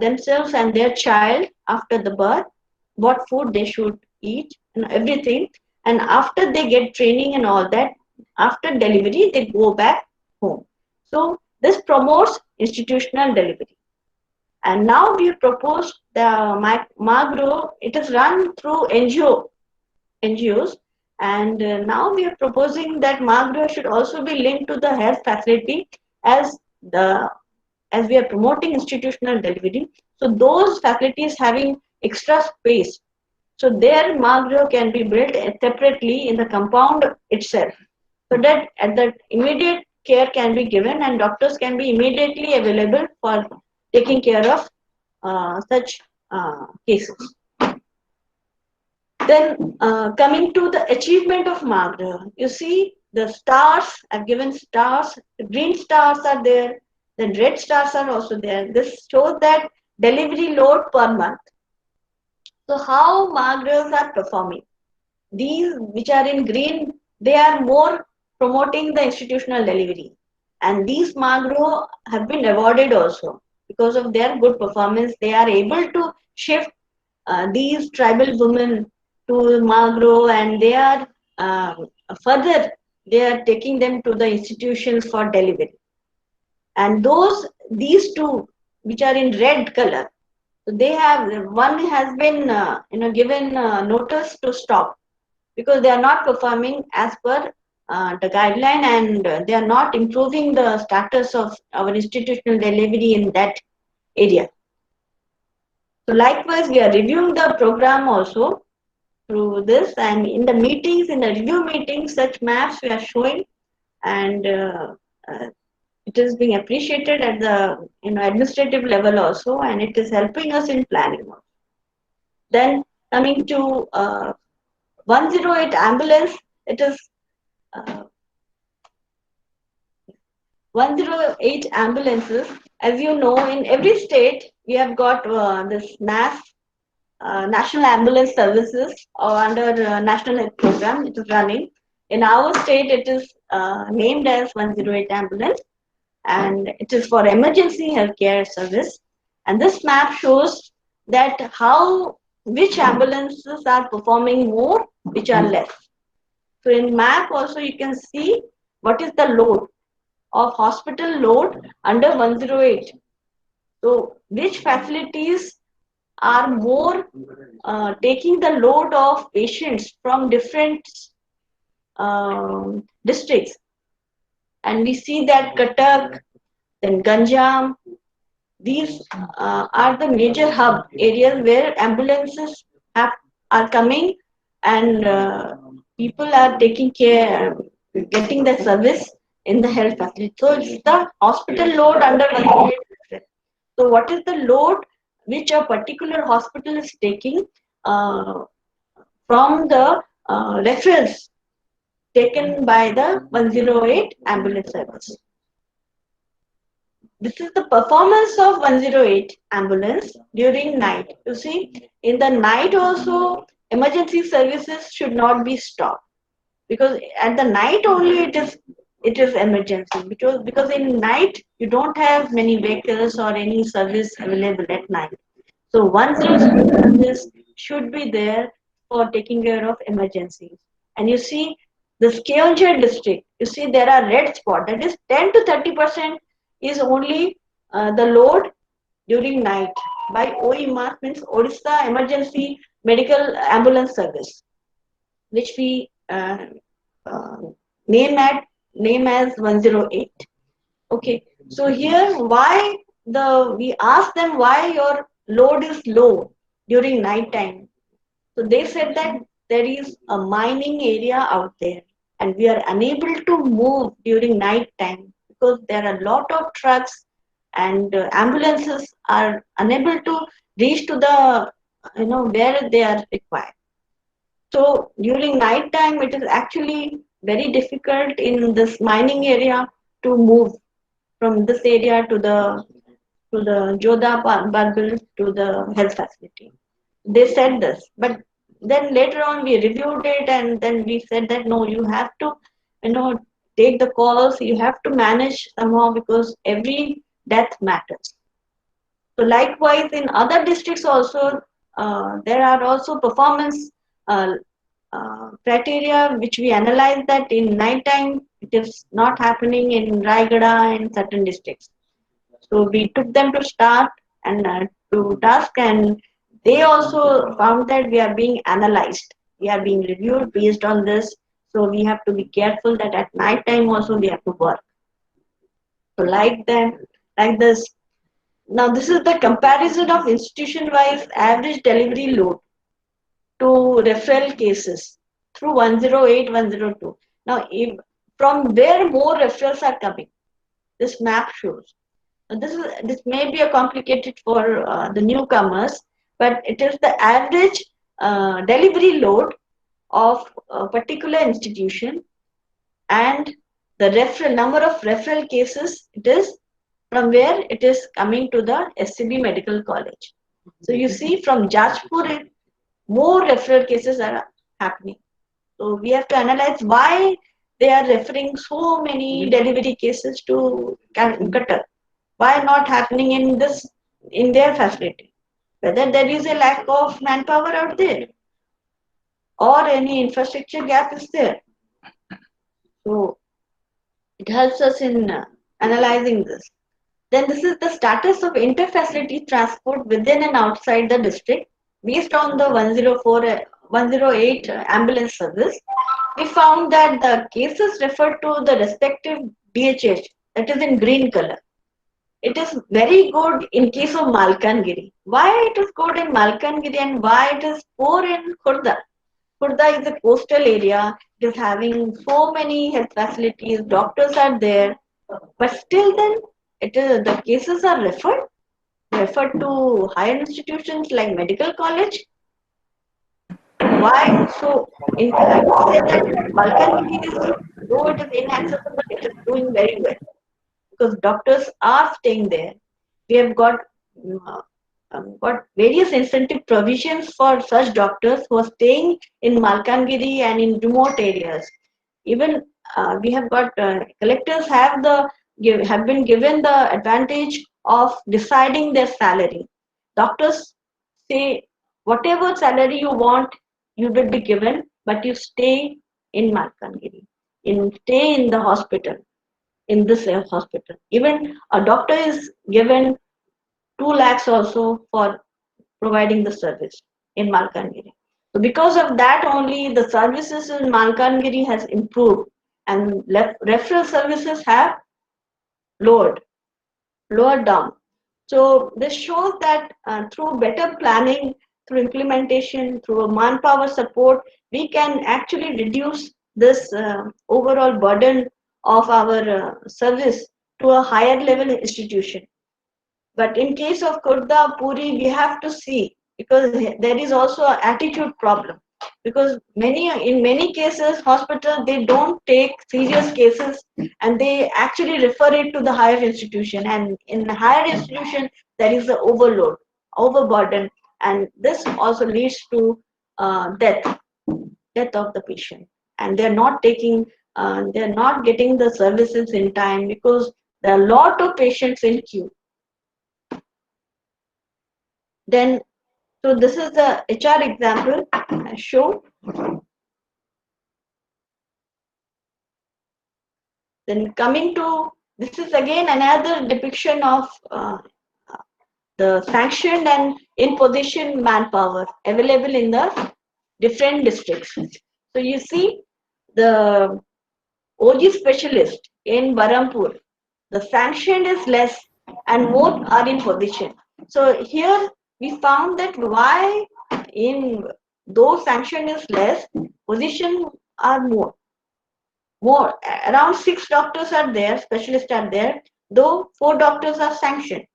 themselves and their child after the birth, what food they should eat and everything. And after they get training and all that, after delivery they go back home. So this promotes institutional delivery. And now we propose the Magro. It is run through NGOs, and now we are proposing that Magro should also be linked to the health facility, as we are promoting institutional delivery. So those facilities having extra space, so their Magro can be built separately in the compound itself, so that at that immediate care can be given and doctors can be immediately available for taking care of such cases. Then coming to the achievement of Magra, you see the stars, I've given stars, the green stars are there, then red stars are also there. This shows that delivery load per month. So how MAGROs are performing? These which are in green, they are more promoting the institutional delivery. And these MAGRO have been awarded also because of their good performance. They are able to shift these tribal women to MAGRO, and they are further, they are taking them to the institutions for delivery. And these two which are in red color, so they have, one has been given notice to stop because they are not performing as per the guideline, and they are not improving the status of our institutional delivery in that area. So likewise, we are reviewing the program also through this, and in the meetings, in the review meetings, such maps we are showing, and uh, it is being appreciated at the administrative level also, and it is helping us in planning also. Then coming to 108 ambulance, it is 108 ambulances. As you know, in every state we have got this National Ambulance Services, or under National Health Program. It is running. In our state, it is named as 108 ambulance, and it is for emergency healthcare service. And this map shows that which ambulances are performing more, which are less. So in map also you can see what is the load of hospital load under 108. So which facilities are more taking the load of patients from different districts. And we see that Cuttack, then Ganjam, these are the major hub areas where ambulances are coming, and people are taking care, getting the service in the health facility. So it's the hospital load under 108. So what is the load which a particular hospital is taking from the referrals taken by the 108 ambulance service? This is the performance of 108 ambulance during night. You see, in the night also, emergency services should not be stopped, because at the night only it is emergency, because in night you don't have many vehicles or any service available at night. So 108 service should be there for taking care of emergencies. And you see the Keonjhar district, you see there are red spot, that is 10 to 30% is only the load during night by OEMA, means Odisha Emergency Medical Ambulance Service, which we uh, name as 108. Okay, so here we ask them why your load is low during night time. So they said that there is a mining area out there, and we are unable to move during night time because there are a lot of trucks, and ambulances are unable to reach to the where they are required. So during night time, it is actually very difficult in this mining area to move from this area to the Jodha Barbil to the health facility. They said this, but then later on we reviewed it, and then we said that no, you have to, take the calls. You have to manage somehow, because every death matters. So likewise, in other districts also, there are also performance uh, criteria which we analyze, that in night time it is not happening in Raigada and certain districts. So we took them to start and to task, and they also found that we are being analyzed. We are being reviewed based on this. So we have to be careful that at night time also we have to work. So like this. Now this is the comparison of institution-wise average delivery load to referral cases through 108, 102. Now, from where more referrals are coming, this map shows. This may be a complicated for the newcomers, but it is the average delivery load of a particular institution, and the number of referral cases, it is from where it is coming to the SCB Medical College. So you see, from Jajpur more referral cases are happening. So we have to analyze why they are referring so many delivery cases to Qatar. Why not happening in their facility? Whether there is a lack of manpower out there or any infrastructure gap is there. So it helps us in analyzing this. Then this is the status of inter-facility transport within and outside the district based on the 104, 108 ambulance service. We found that the cases referred to the respective DHH, that is in green color. It is very good in case of Malkangiri. Why it is good in Malkangiri and why it is poor in Khurda? Khurda is a coastal area. It is having so many health facilities. Doctors are there, but still, then it is the cases are referred to higher institutions like medical college. Why? So, I would say that Malkangiri is, though it is inaccessible, it is doing very well because doctors are staying there. We have got various incentive provisions for such doctors who are staying in Malkangiri and in remote areas. Even we have got collectors have been given the advantage of deciding their salary. Doctors say whatever salary you want, you will be given, but you stay in Malkangiri, stay in the hospital, in this hospital. Even a doctor is given 2 lakhs also for providing the service in Malkangiri. So because of that only the services in Malkangiri has improved and referral services have lowered, lowered down. So this shows that through better planning, through implementation, through manpower support, we can actually reduce this overall burden of our service to a higher level institution. But in case of Khurda, Puri, we have to see because there is also an attitude problem. Because in many cases, hospitals they don't take serious cases and they actually refer it to the higher institution. And in the higher institution, there is an overload, overburden, and this also leads to death of the patient. And they're not getting the services in time because there are a lot of patients in queue. Then, so this is the HR example I show. Then coming to, this is again another depiction of the sanctioned and in position manpower available in the different districts. So you see the OG specialist in Barampur, the sanctioned is less and more are in position. So here we found that why in though sanction is less, position are more. Around 6 doctors are there, specialists are there, though 4 doctors are sanctioned.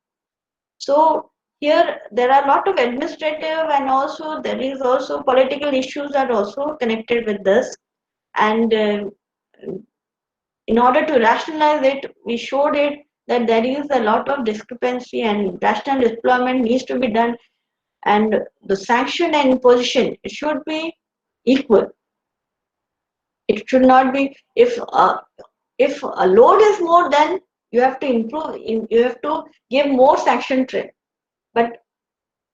So here there are a lot of administrative and also there is also political issues are also connected with this. And in order to rationalize it, we showed it that there is a lot of discrepancy and rational deployment needs to be done, and the sanction and imposition should be equal. It should not be if a load is more, then you have to improve. You have to give more sanction trade. But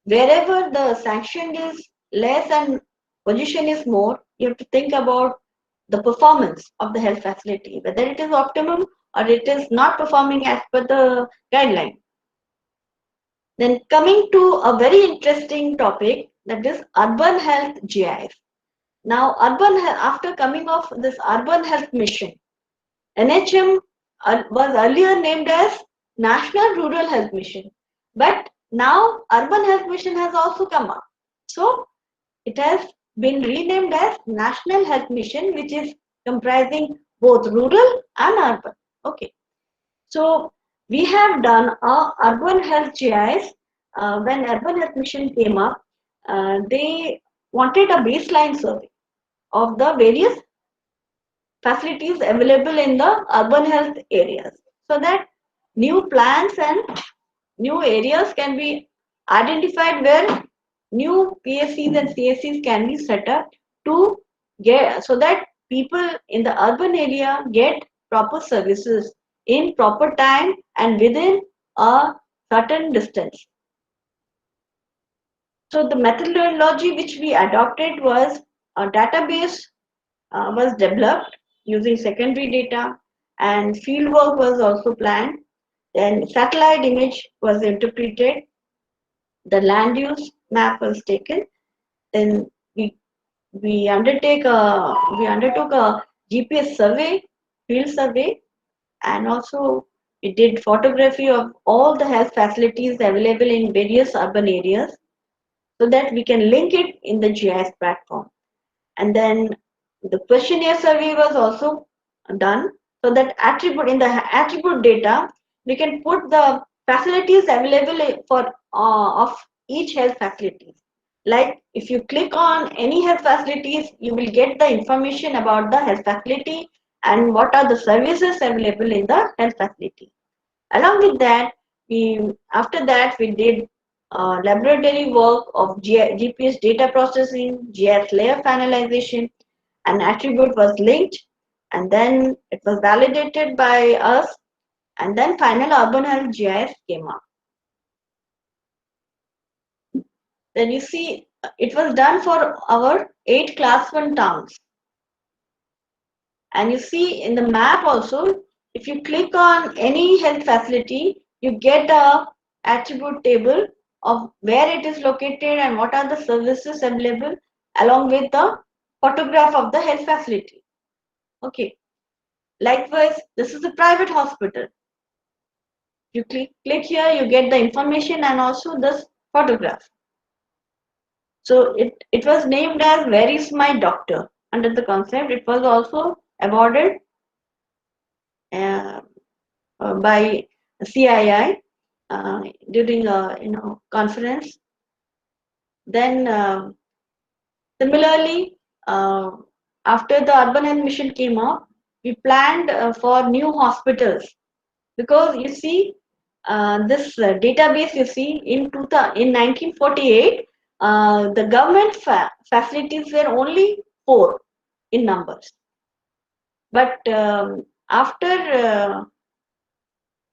wherever the sanction is less and position is more, you have to think about the performance of the health facility, whether it is optimum or it is not performing as per the guideline. Then coming to a very interesting topic, that is urban health GIS. Now, after coming off this urban health mission, NHM was earlier named as National Rural Health Mission, but now urban health mission has also come up. So it has been renamed as National Health Mission, which is comprising both rural and urban. Okay. So we have done a urban health GIS. When Urban Health Mission came up, they wanted a baseline survey of the various facilities available in the urban health areas so that new plans and new areas can be identified where new PSCs and CSCs can be set up to get, so that people in the urban area get proper services in proper time and within a certain distance. So the methodology which we adopted was a database was developed using secondary data, and field work was also planned. Then satellite image was interpreted, the land use map was taken. Then we undertook a GPS survey, field survey, and also we did photography of all the health facilities available in various urban areas, so that we can link it in the GIS platform. And then the questionnaire survey was also done, so that attribute in the attribute data we can put the facilities available for of each health facility. Like if you click on any health facilities, you will get the information about the health facility and what are the services available in the health facility. Along with that, after that we did laboratory work of GPS data processing, GIS layer finalization, an attribute was linked, and then it was validated by us, and then final urban health GIS came up. Then you see it was done for our 8 class 1 towns. And you see in the map also, if you click on any health facility, you get a attribute table of where it is located and what are the services available, along with the photograph of the health facility. Okay. Likewise, this is a private hospital. You click here, you get the information and also this photograph. So it was named as Where is My Doctor? Under the concept. It was also awarded by CII during a conference. Then similarly, after the urban health mission came up, we planned for new hospitals, because you see this database, you see in 1948 the government facilities were only 4 in numbers, but after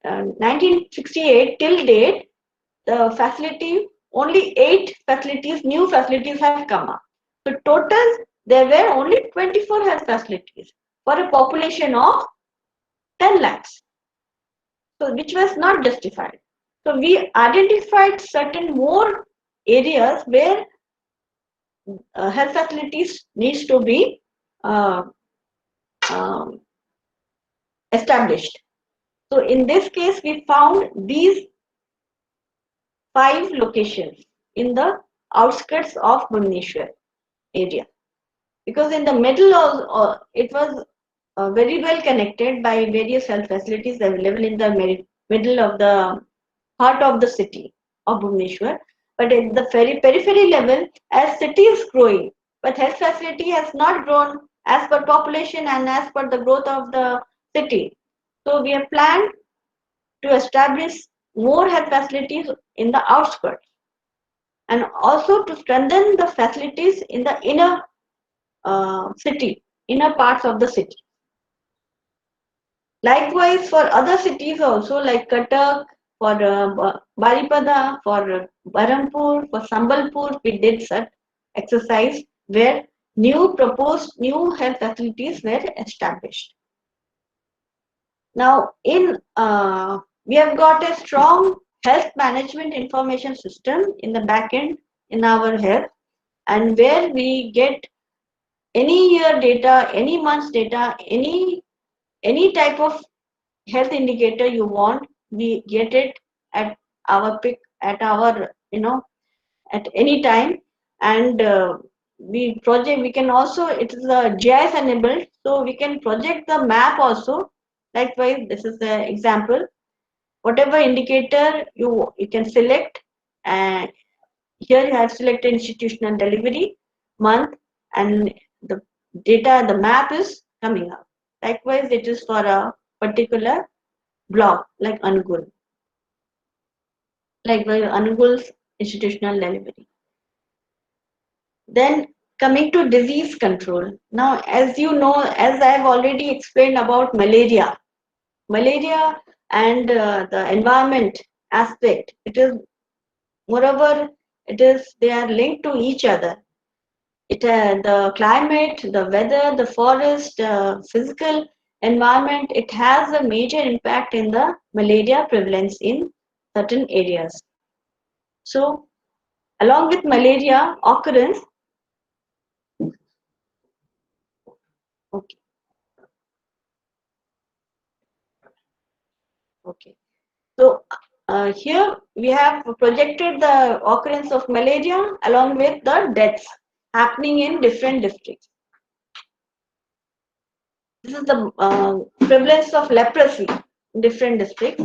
1968 till date, the facility, only 8 facilities, new facilities have come up. So total, there were only 24 health facilities for a population of 10 lakhs. So which was not justified. So we identified certain more areas where health facilities needs to be um, established. So in this case, we found these 5 locations in the outskirts of Bhubaneswar area, because in the middle of it was very well connected by various health facilities available in the middle of the heart of the city of Bhubaneswar. But at the very periphery level, as city is growing, but health facility has not grown as per population and as per the growth of the city. So we have planned to establish more health facilities in the outskirts, and also to strengthen the facilities in the inner inner parts of the city. Likewise, for other cities also, like Cuttack, for Baripada, for Berhampur, for Sambalpur, we did such exercise where proposed new health facilities were established. Now, we have got a strong health management information system in the back end in our health, and where we get any year data, any month's data, any type of health indicator you want, we get it at our pick, at our at any time. And we can also, it is a GIS enabled, so we can project the map also. Likewise, this is the example. Whatever indicator you can select, and here you have selected institutional delivery month, and the data, the map is coming up. Likewise, it is for a particular block like Angul, like Angul's institutional delivery. Then coming to disease control. Now, as you know, as I have already explained about malaria, and the environment aspect, it is moreover, they are linked to each other. The climate, the weather, the forest, the physical environment, it has a major impact in the malaria prevalence in certain areas. So, along with malaria occurrence, okay, okay. So here we have projected the occurrence of malaria along with the deaths happening in different districts. This is the prevalence of leprosy in different districts.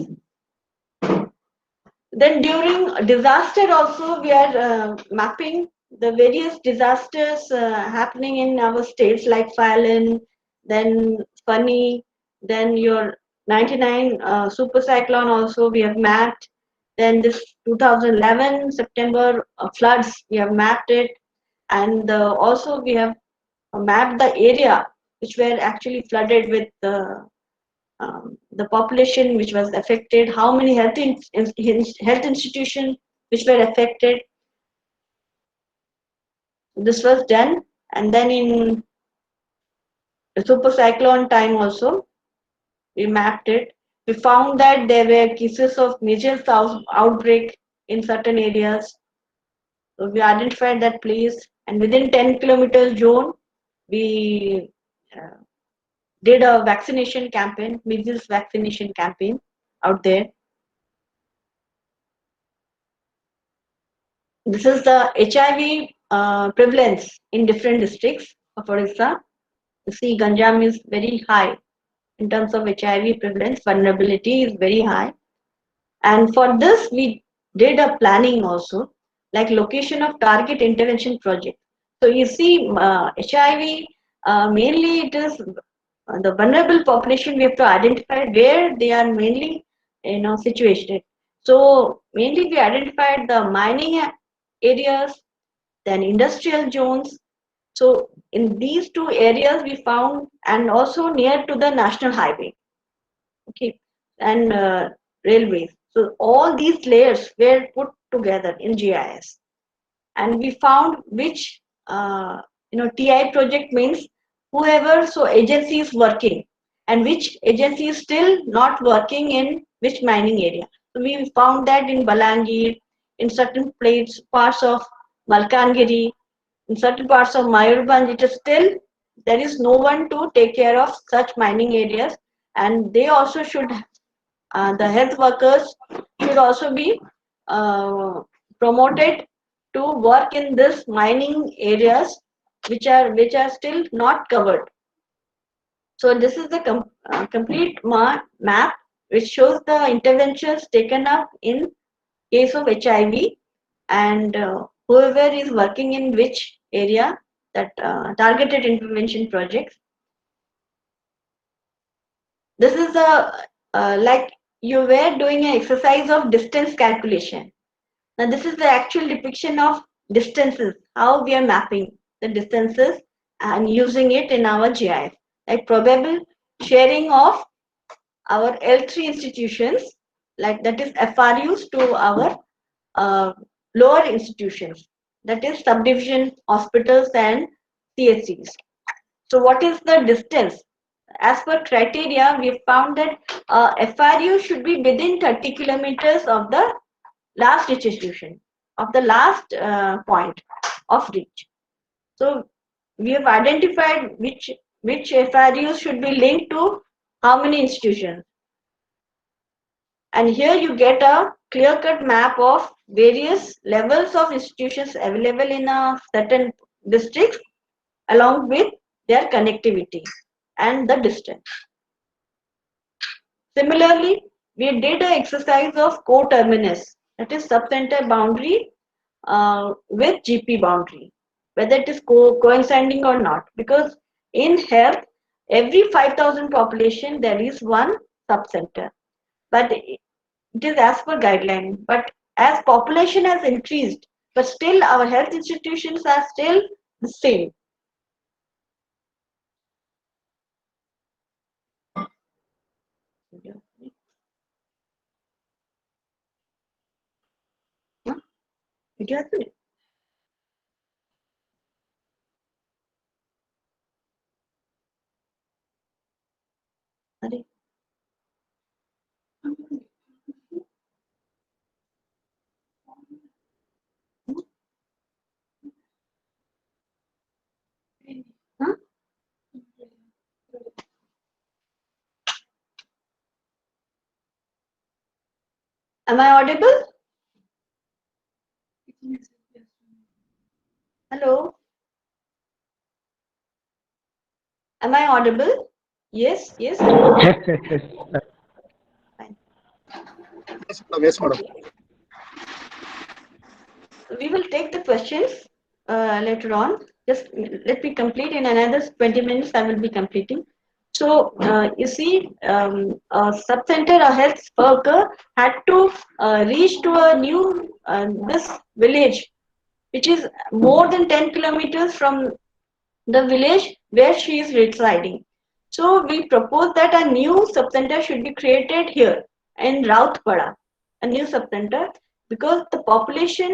Then during disaster also we are mapping the various disasters happening in our states like Falun, then Fani, then your 99 super cyclone also we have mapped. Then this 2011 September floods we have mapped it, and also we have mapped the area which were actually flooded with the population which was affected, how many health institutions which were affected. This was done, and then in the super cyclone time also we mapped it. We found that there were cases of measles outbreak in certain areas. So we identified that place, and within 10 kilometers zone, we uh, did a vaccination campaign, measles vaccination campaign out there. This is the HIV prevalence in different districts of Orissa. You see, Ganjam is very high in terms of HIV prevalence. Vulnerability is very high. And for this, we did a planning also, like location of target intervention project. So you see, HIV, mainly it is the vulnerable population. We have to identify where they are mainly, situated. So mainly we identified the mining areas, then industrial zones. So in these two areas we found, and also near to the national highway, okay, and railways. So all these layers were put together in GIS, and we found which TI project means whoever, so agency is working, and which agency is still not working in which mining area. So we found that in Balangir, in certain parts of Malkangiri, in certain parts of Mayurbhanj, it is still there is no one to take care of such mining areas, and they also should the health workers should also be promoted to work in this mining areas which are still not covered. So this is the complete map which shows the interventions taken up in case of HIV, and whoever is working in which area, that targeted intervention projects. This is like you were doing an exercise of distance calculation. Now this is the actual depiction of distances, how we are mapping the distances and using it in our GIS, like probable sharing of our L3 institutions, like that is FRUs, to our lower institutions, that is subdivision hospitals and CHCs. So what is the distance? As per criteria, we found that FRU should be within 30 kilometers of the last institution, of the last point of reach. So we have identified which FRUs should be linked to how many institutions. And here you get a clear-cut map of various levels of institutions available in a certain districts along with their connectivity and the distance. Similarly, we did an exercise of co-terminus, that is subcenter boundary with GP boundary, whether it is coinciding or not, because in health, every 5,000 population there is one subcenter, but it is as per guideline. But as population has increased, but still our health institutions are still the same. Video আছে? আরে, huh? Am I audible? Hello? Am I audible? Yes, yes. Yes, yes, yes. Fine. Yes, madam. We will take the questions later on. Just let me complete in another 20 minutes. I will be completing. So you see, a sub-center, a health worker had to reach to a new this village, which is more than 10 kilometers from the village where she is residing. So we propose that a new sub-center should be created here in Rautpada, a new sub-center, because the population,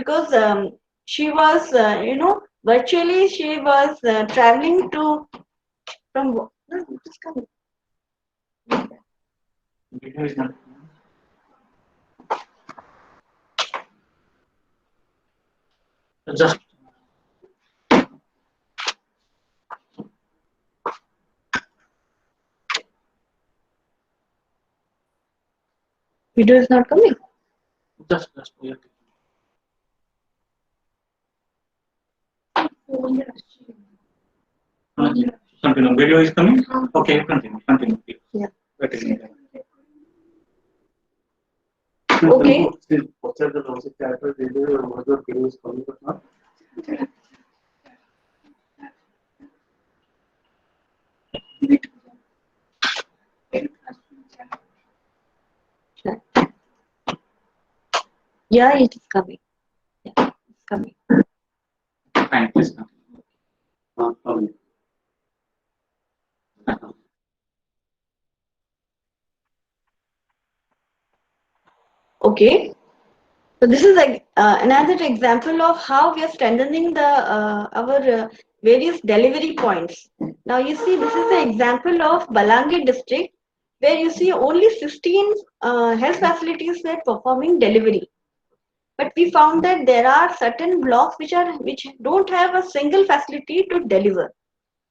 because she was, virtually she was traveling to from. No, just come. Video is not. Just Video is not coming. just wait. Continue. Video is coming. Okay, continue. Continue. Please. Yeah. That is it. Okay. Yeah, it is coming. Yeah, it's coming. Fine, please continue. Okay. So this is like another example of how we are strengthening the our various delivery points. Now you see, this is the example of Balangir district, where you see only 16 health facilities were performing delivery. But we found that there are certain blocks which don't have a single facility to deliver,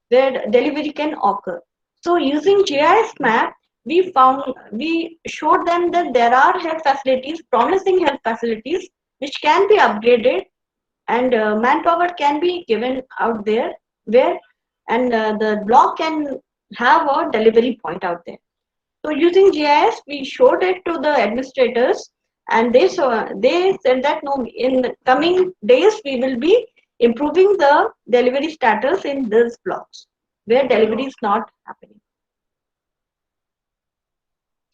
where delivery can occur. So using GIS map, we showed them that there are health facilities, promising health facilities, which can be upgraded, and manpower can be given out there, where and the block can have a delivery point out there. So using GIS, we showed it to the administrators, and they said that no, in the coming days we will be improving the delivery status in these blocks where delivery is not happening.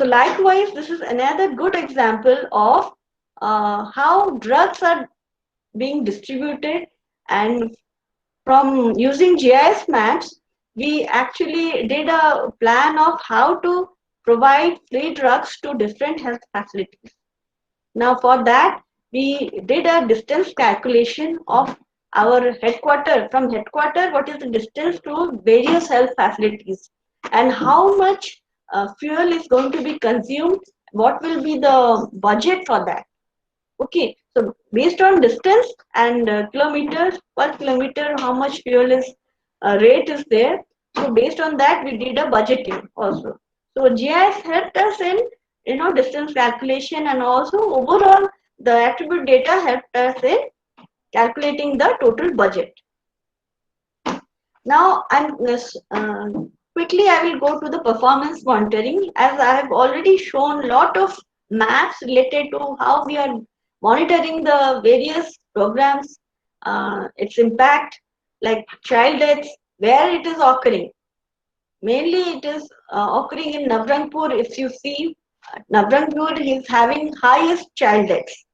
So likewise, this is another good example of how drugs are being distributed, and from using GIS maps, we actually did a plan of how to provide free drugs to different health facilities. Now for that, we did a distance calculation of our headquarter. From headquarter, what is the distance to various health facilities, and how much fuel is going to be consumed, what will be the budget for that. Okay, so based on distance and kilometers per kilometer, how much fuel is rate is there. So based on that, we did a budgeting also. So GIS helped us in distance calculation, and also overall the attribute data helped us in calculating the total budget. Now quickly I will go to the performance monitoring, as I have already shown lot of maps related to how we are monitoring the various programs, its impact, like child deaths, where it is occurring. Mainly it is occurring in Navrangpur. If you see, Navrangpur is having highest child deaths.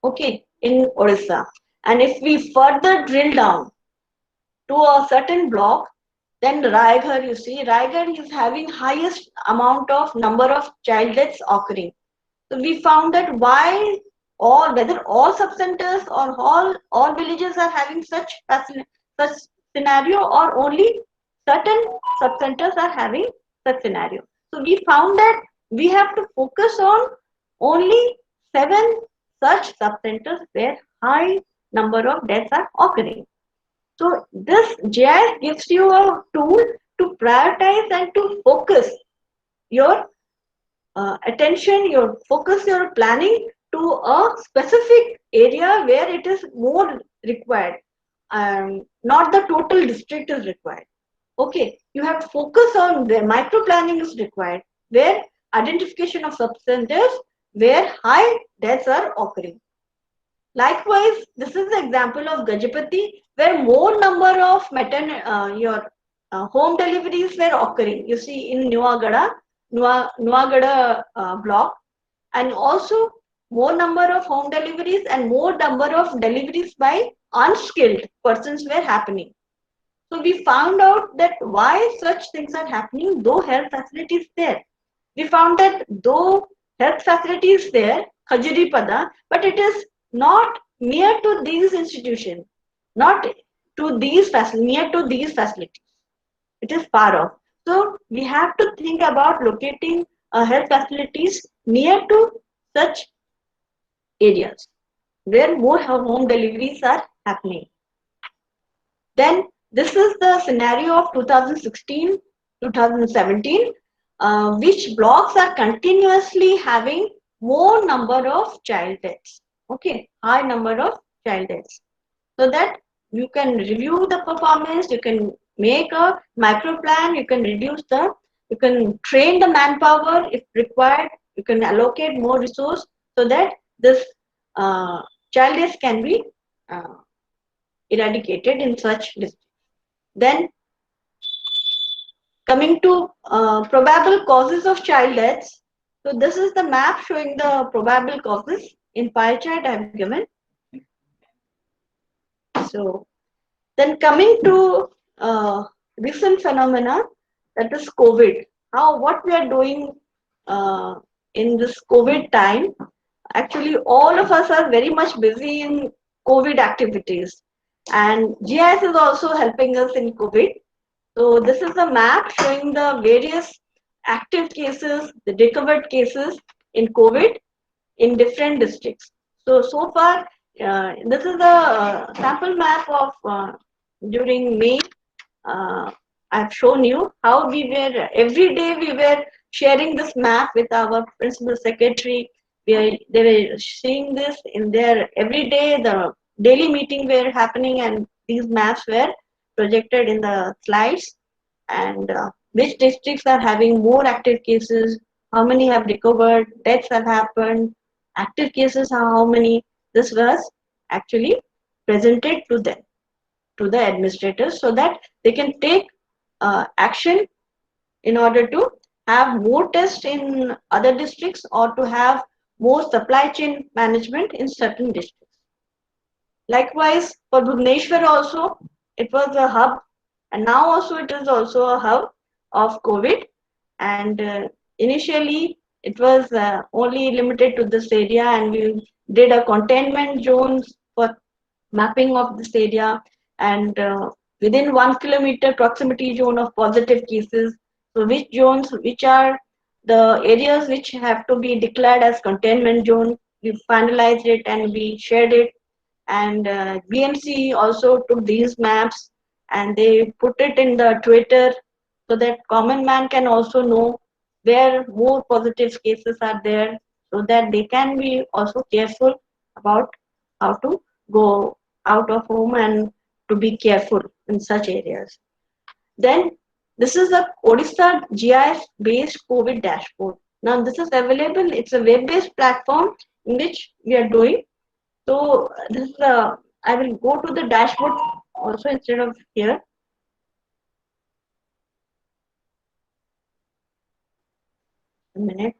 Okay, in Odisha. And if we further drill down to a certain block, then Raigad, you see, Raigad is having highest amount of number of child deaths occurring. So we found that why all, whether all sub-centers or all villages are having such scenario, or only certain sub-centers are having such scenario. So we found that we have to focus on only 7 such sub-centers where high number of deaths are occurring. So this GIS gives you a tool to prioritize and to focus your attention, your focus, your planning to a specific area where it is more required. Not the total district is required. Okay, you have to focus on where micro planning is required, where identification of substances, where high deaths are occurring. Likewise, this is the example of Gajapati, where more number of your home deliveries were occurring. You see in Nuagada block, and also more number of home deliveries and more number of deliveries by unskilled persons were happening. So we found out that why such things are happening, though health facilities there. We found that though health facilities there, Khajuripada, but it is not near to these institutions, not to these near to these facilities. It is far off. So we have to think about locating health facilities near to such areas where more home deliveries are happening. Then this is the scenario of 2016, 2017, which blocks are continuously having more number of child deaths. Okay, high number of child deaths. So that you can review the performance, you can make a micro plan, you can train the manpower if required, you can allocate more resource so that this child deaths can be uh, eradicated in such districts. Then coming to probable causes of child deaths. So this is the map showing the probable causes in pie chart I have given. So then coming to recent phenomena, that is COVID. What we are doing uh, in this COVID time. Actually, all of us are very much busy in COVID activities, and GIS is also helping us in COVID. So this is a map showing the various active cases, the recovered cases in COVID in different districts. So far, this is a sample map of during May. I've shown you how we were, every day we were sharing this map with our principal secretary. They were seeing this in their every day, the daily meeting were happening, and these maps were projected in the slides, and which districts are having more active cases, how many have recovered, deaths have happened, active cases are how many. This was actually presented to them, to the administrators, so that they can take action in order to have more tests in other districts or to have more supply chain management in certain districts. Likewise, for Bhubaneswar also, it was a hub, and now also it is also a hub of COVID. And initially, it was only limited to this area, and we did a containment zones for mapping of this area, and within 1 kilometer proximity zone of positive cases. So which zones, which are the areas which have to be declared as containment zone, we finalized it and we shared it. And BMC also took these maps and they put it in the Twitter so that common man can also know where more positive cases are there, so that they can be also careful about how to go out of home and to be careful in such areas. Then this is a Odisha GIS based COVID dashboard. Now this is available, it's a web based platform in which we are doing. So this is I will go to the dashboard also instead of here. A minute.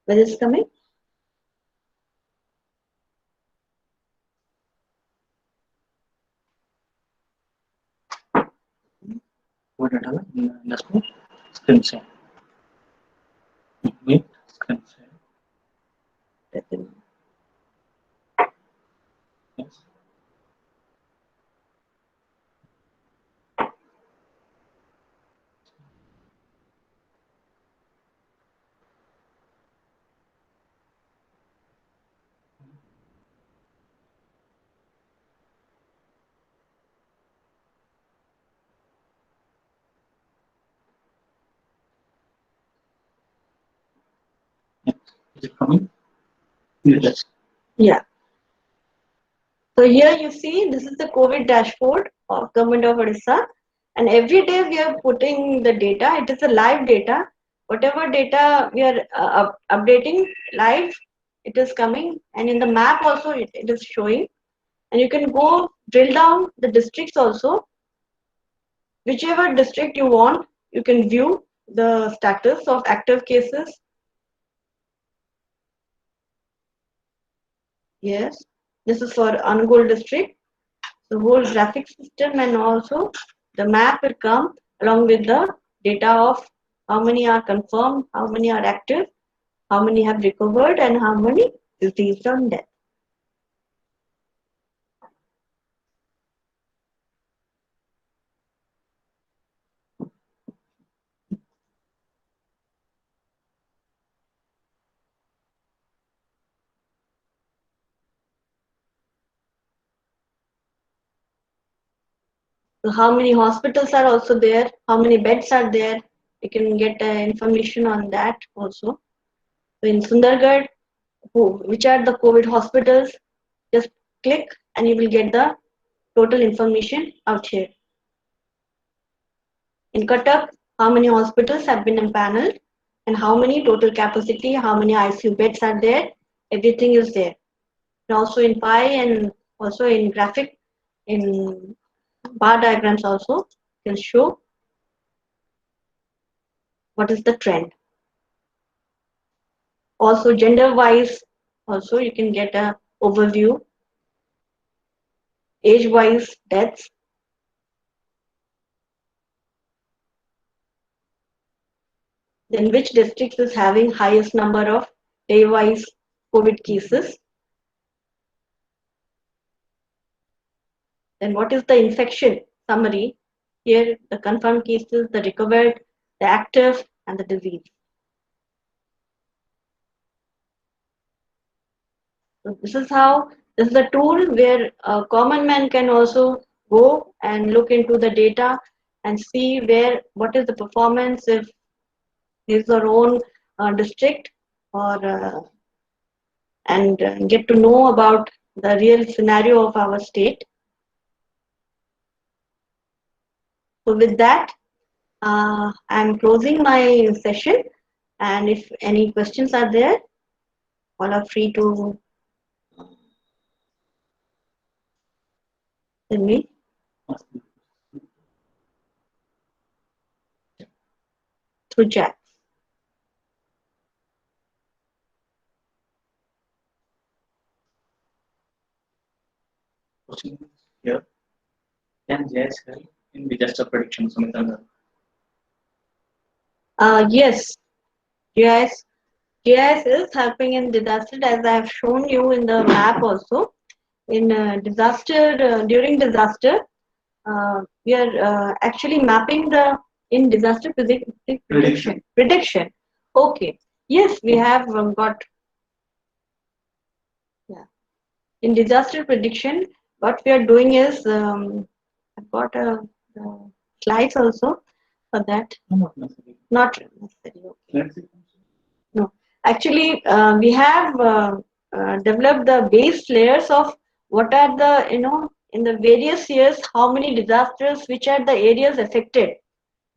When it's coming? What data? Dashboard. Screen share. Meet. Screen share. Yes. Is it coming? Yes. Yeah. So here you see this is the COVID dashboard of Government of Odisha, and every day we are putting the data. It is a live data. Whatever data we are updating live, it is coming, and in the map also it is showing. And you can go drill down the districts also. Whichever district you want, you can view the status of active cases. Yes, this is for Angul district. The whole graphic system and also the map will come along with the data of how many are confirmed, how many are active, how many have recovered, and how many deceased from death. So how many hospitals are also there, how many beds are there, you can get information on that also. So in Sundargarh, which are the COVID hospitals, just click and you will get the total information out here. In Cuttack, how many hospitals have been empaneled and how many total capacity, how many ICU beds are there, everything is there. And also in pie and also in graphic, in bar diagrams also can show what is the trend. Also gender wise, also you can get a overview, age wise deaths, then which district is having highest number of day wise COVID cases, then what is the infection summary, here the confirmed cases, the recovered, the active and the disease. So this is the tool where a common man can also go and look into the data and see what is the performance if his or own district or and get to know about the real scenario of our state. So with that, I'm closing my session, and if any questions are there, all are free to send me through chat. Question here. Can GIS help in disaster prediction, Sumita? Yes, GIS is helping in disaster, as I have shown you in the map also. In during disaster, we are actually mapping in disaster prediction. Okay. Yes, we have got, yeah. In disaster prediction, what we are doing is, I've got slides also for that. Not necessarily. Not necessary. Okay. Let's see. No, actually, we have developed the base layers of what are the, in the various years, how many disasters, which are the areas affected.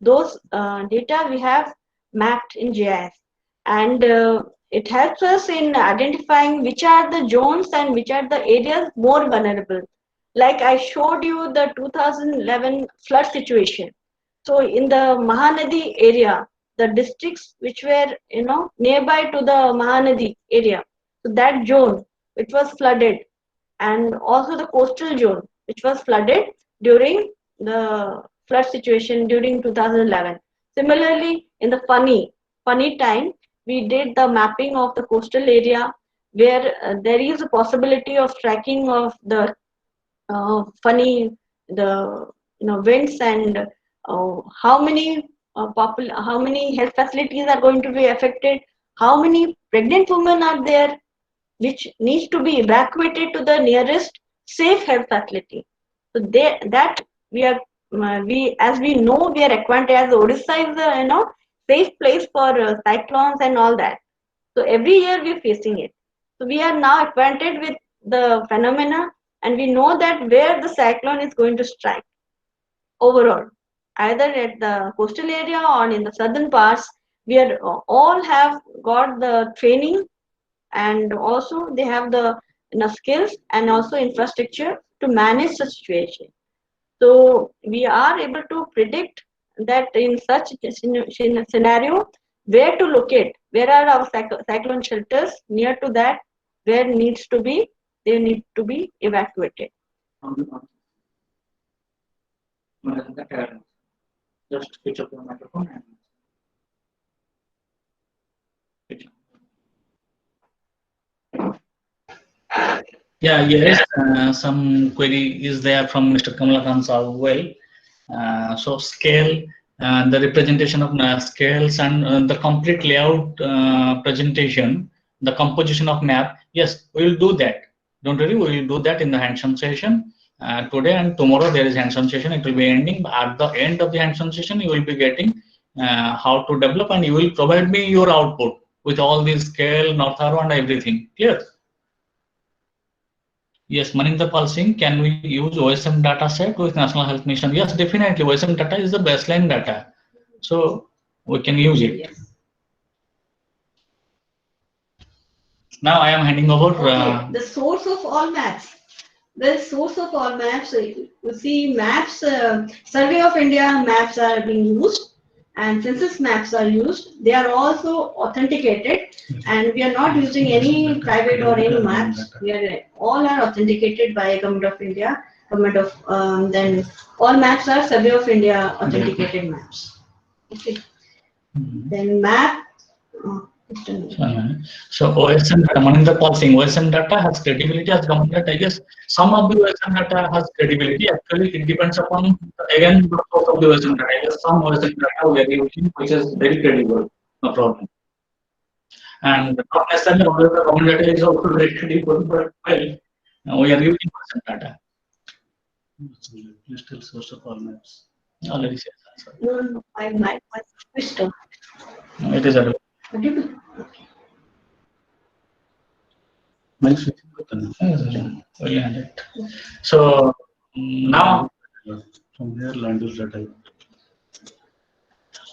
Those data we have mapped in GIS. And it helps us in identifying which are the zones and which are the areas more vulnerable. Like I showed you the 2011 flood situation. So in the Mahanadi area, the districts which were nearby to the Mahanadi area, so that zone which was flooded, and also the coastal zone which was flooded during the flood situation during 2011. Similarly, in the funny time, we did the mapping of the coastal area where there is a possibility of tracking of the funny the winds and how many health facilities are going to be affected, how many pregnant women are there which needs to be evacuated to the nearest safe health facility. So that we are we as we know we are acquainted as Odisha is a safe place for cyclones and all that. So every year we are facing it. So we are now acquainted with the phenomena and we know that where the cyclone is going to strike overall, either at the coastal area or in the southern parts. We are all have got the training and also they have the skills and also infrastructure to manage the situation. So we are able to predict that in such a scenario, where to locate, where are our cyclone shelters near to that, where needs to be, they need to be evacuated. Just switch up your microphone and switch on. Yeah, yes, some query is there from Mr. Kamalakant as well. So scale, the representation of scales and the complete layout presentation, the composition of map. Yes, we will do that. Don't worry, we will do that in the hands-on session. Today and tomorrow there is hands-on session. It will be ending. At the end of the hands-on session, you will be getting how to develop, and you will provide me your output with all these scale, North Arrow, and everything. Clear? Yes, Maninder Pal Singh, can we use OSM data set with National Health Mission? Yes, definitely. OSM data is the baseline data. So we can use it. Yes. Now I am handing over. Okay, the source of all maps. The source of all maps, you see maps, Survey of India maps are being used and census maps are used. They are also authenticated and we are not using any private or any maps. We are all are authenticated by Government of India. Government of then all maps are Survey of India authenticated maps. Okay. Then map. So OSM data, Maninder Pal Singh, OSM data has credibility as government data. I guess some of the OSM data has credibility. Actually, it depends upon again the source of the OSM data. I guess some OSM data we are using which is very credible, no problem. And not necessarily always the government data is also very credible, but well, we are using OSM data. Still source of all maps. Already said that. Sorry. No, my system. It is a so now From here, land use data.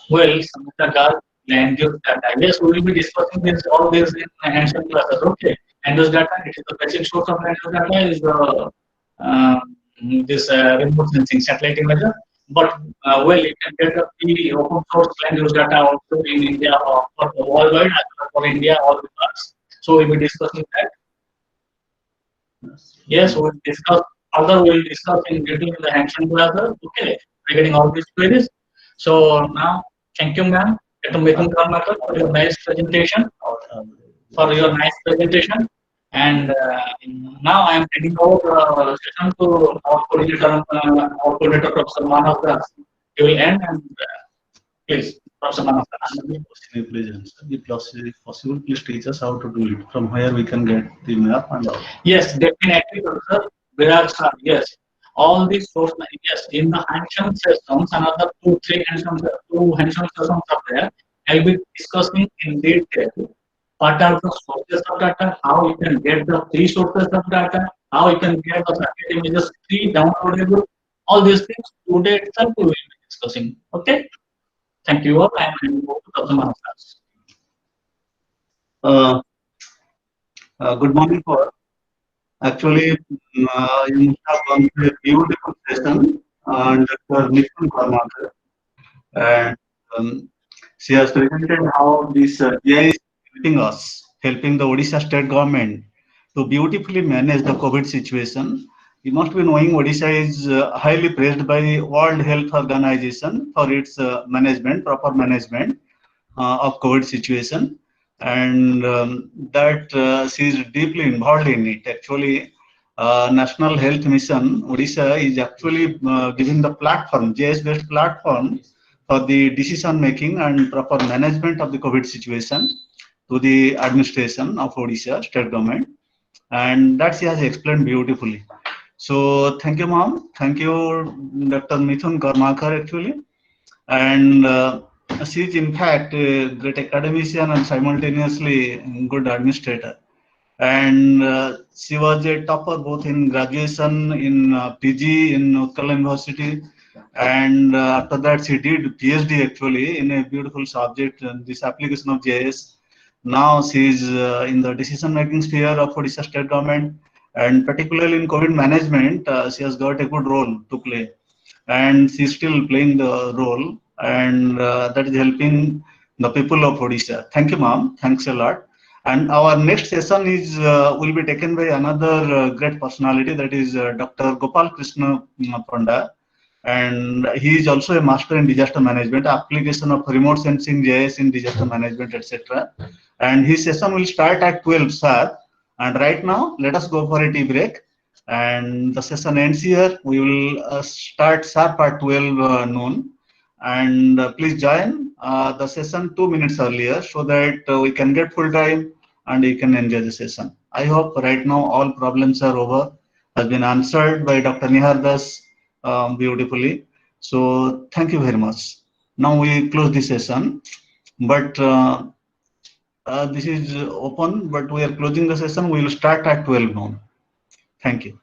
well, Samhita land use data. Yes, we will be discussing this all this in hands-on classes. Okay, land use data. It is the basic source of land use data is this remote sensing satellite imager. But well, you can get the open source land use data also in India or worldwide as well for India or the parts. So we will be discussing that. Yes, we will discuss further. We will discuss in detail in the hands-on classes. Okay, regarding all these queries. So now, thank you, ma'am, for your nice presentation. And now I am handing over session to our coordinator, Professor Manav Das. He will end and please, Professor Manav Das. Please answer. If possible, please teach us how to do it. From where we can get the map and all. Yes, definitely, Professor Viraj sir. Yes, all these source. Yes, in the hands-on systems, another 2-3 hands-on systems are there. I'll be discussing in detail what are the sources of data, how you can get the free sources of data, how you can get the satellite images free downloadable. All these things today itself we will be discussing. Okay. Thank you all. I am handing over to Dr. Manav Das. Uh, Good morning, all. Actually, you must have gone through a beautiful session on Dr. Mithun Karmakar, and she has presented how this AI is helping the Odisha state government to beautifully manage the COVID situation. You must be knowing Odisha is highly praised by the World Health Organization for its proper management of COVID situation, and that she is deeply involved in it. Actually, National Health Mission Odisha is actually giving the platform, JS-based platform for the decision making and proper management of the COVID situation to the administration of Odisha state government, and that she has explained beautifully. So thank you, ma'am. Thank you, Dr. Mithun Karmakar, actually. And she is in fact a great academician and simultaneously a good administrator. And she was a topper both in graduation, in PG in Utkal University, and after that she did PhD actually in a beautiful subject, this application of JS. Now she is in the decision-making sphere of Odisha state government, and particularly in COVID management, she has got a good role to play, and she's still playing the role, and that is helping the people of Odisha. Thank you, ma'am. Thanks a lot. And our next session is will be taken by another great personality, that is Dr. Gopal Krishna Panda, and he is also a master in disaster management, application of remote sensing JS in disaster management, etc. And his session will start at 12 sharp. And right now, let us go for a tea break. And the session ends here. We will start sharp at 12 noon. And please join the session 2 minutes earlier so that we can get full time and you can enjoy the session. I hope right now all problems are over, has been answered by Dr. Nihar Das beautifully. So thank you very much. Now we close this session, but this is open, but we are closing the session. We will start at 12 noon. Thank you.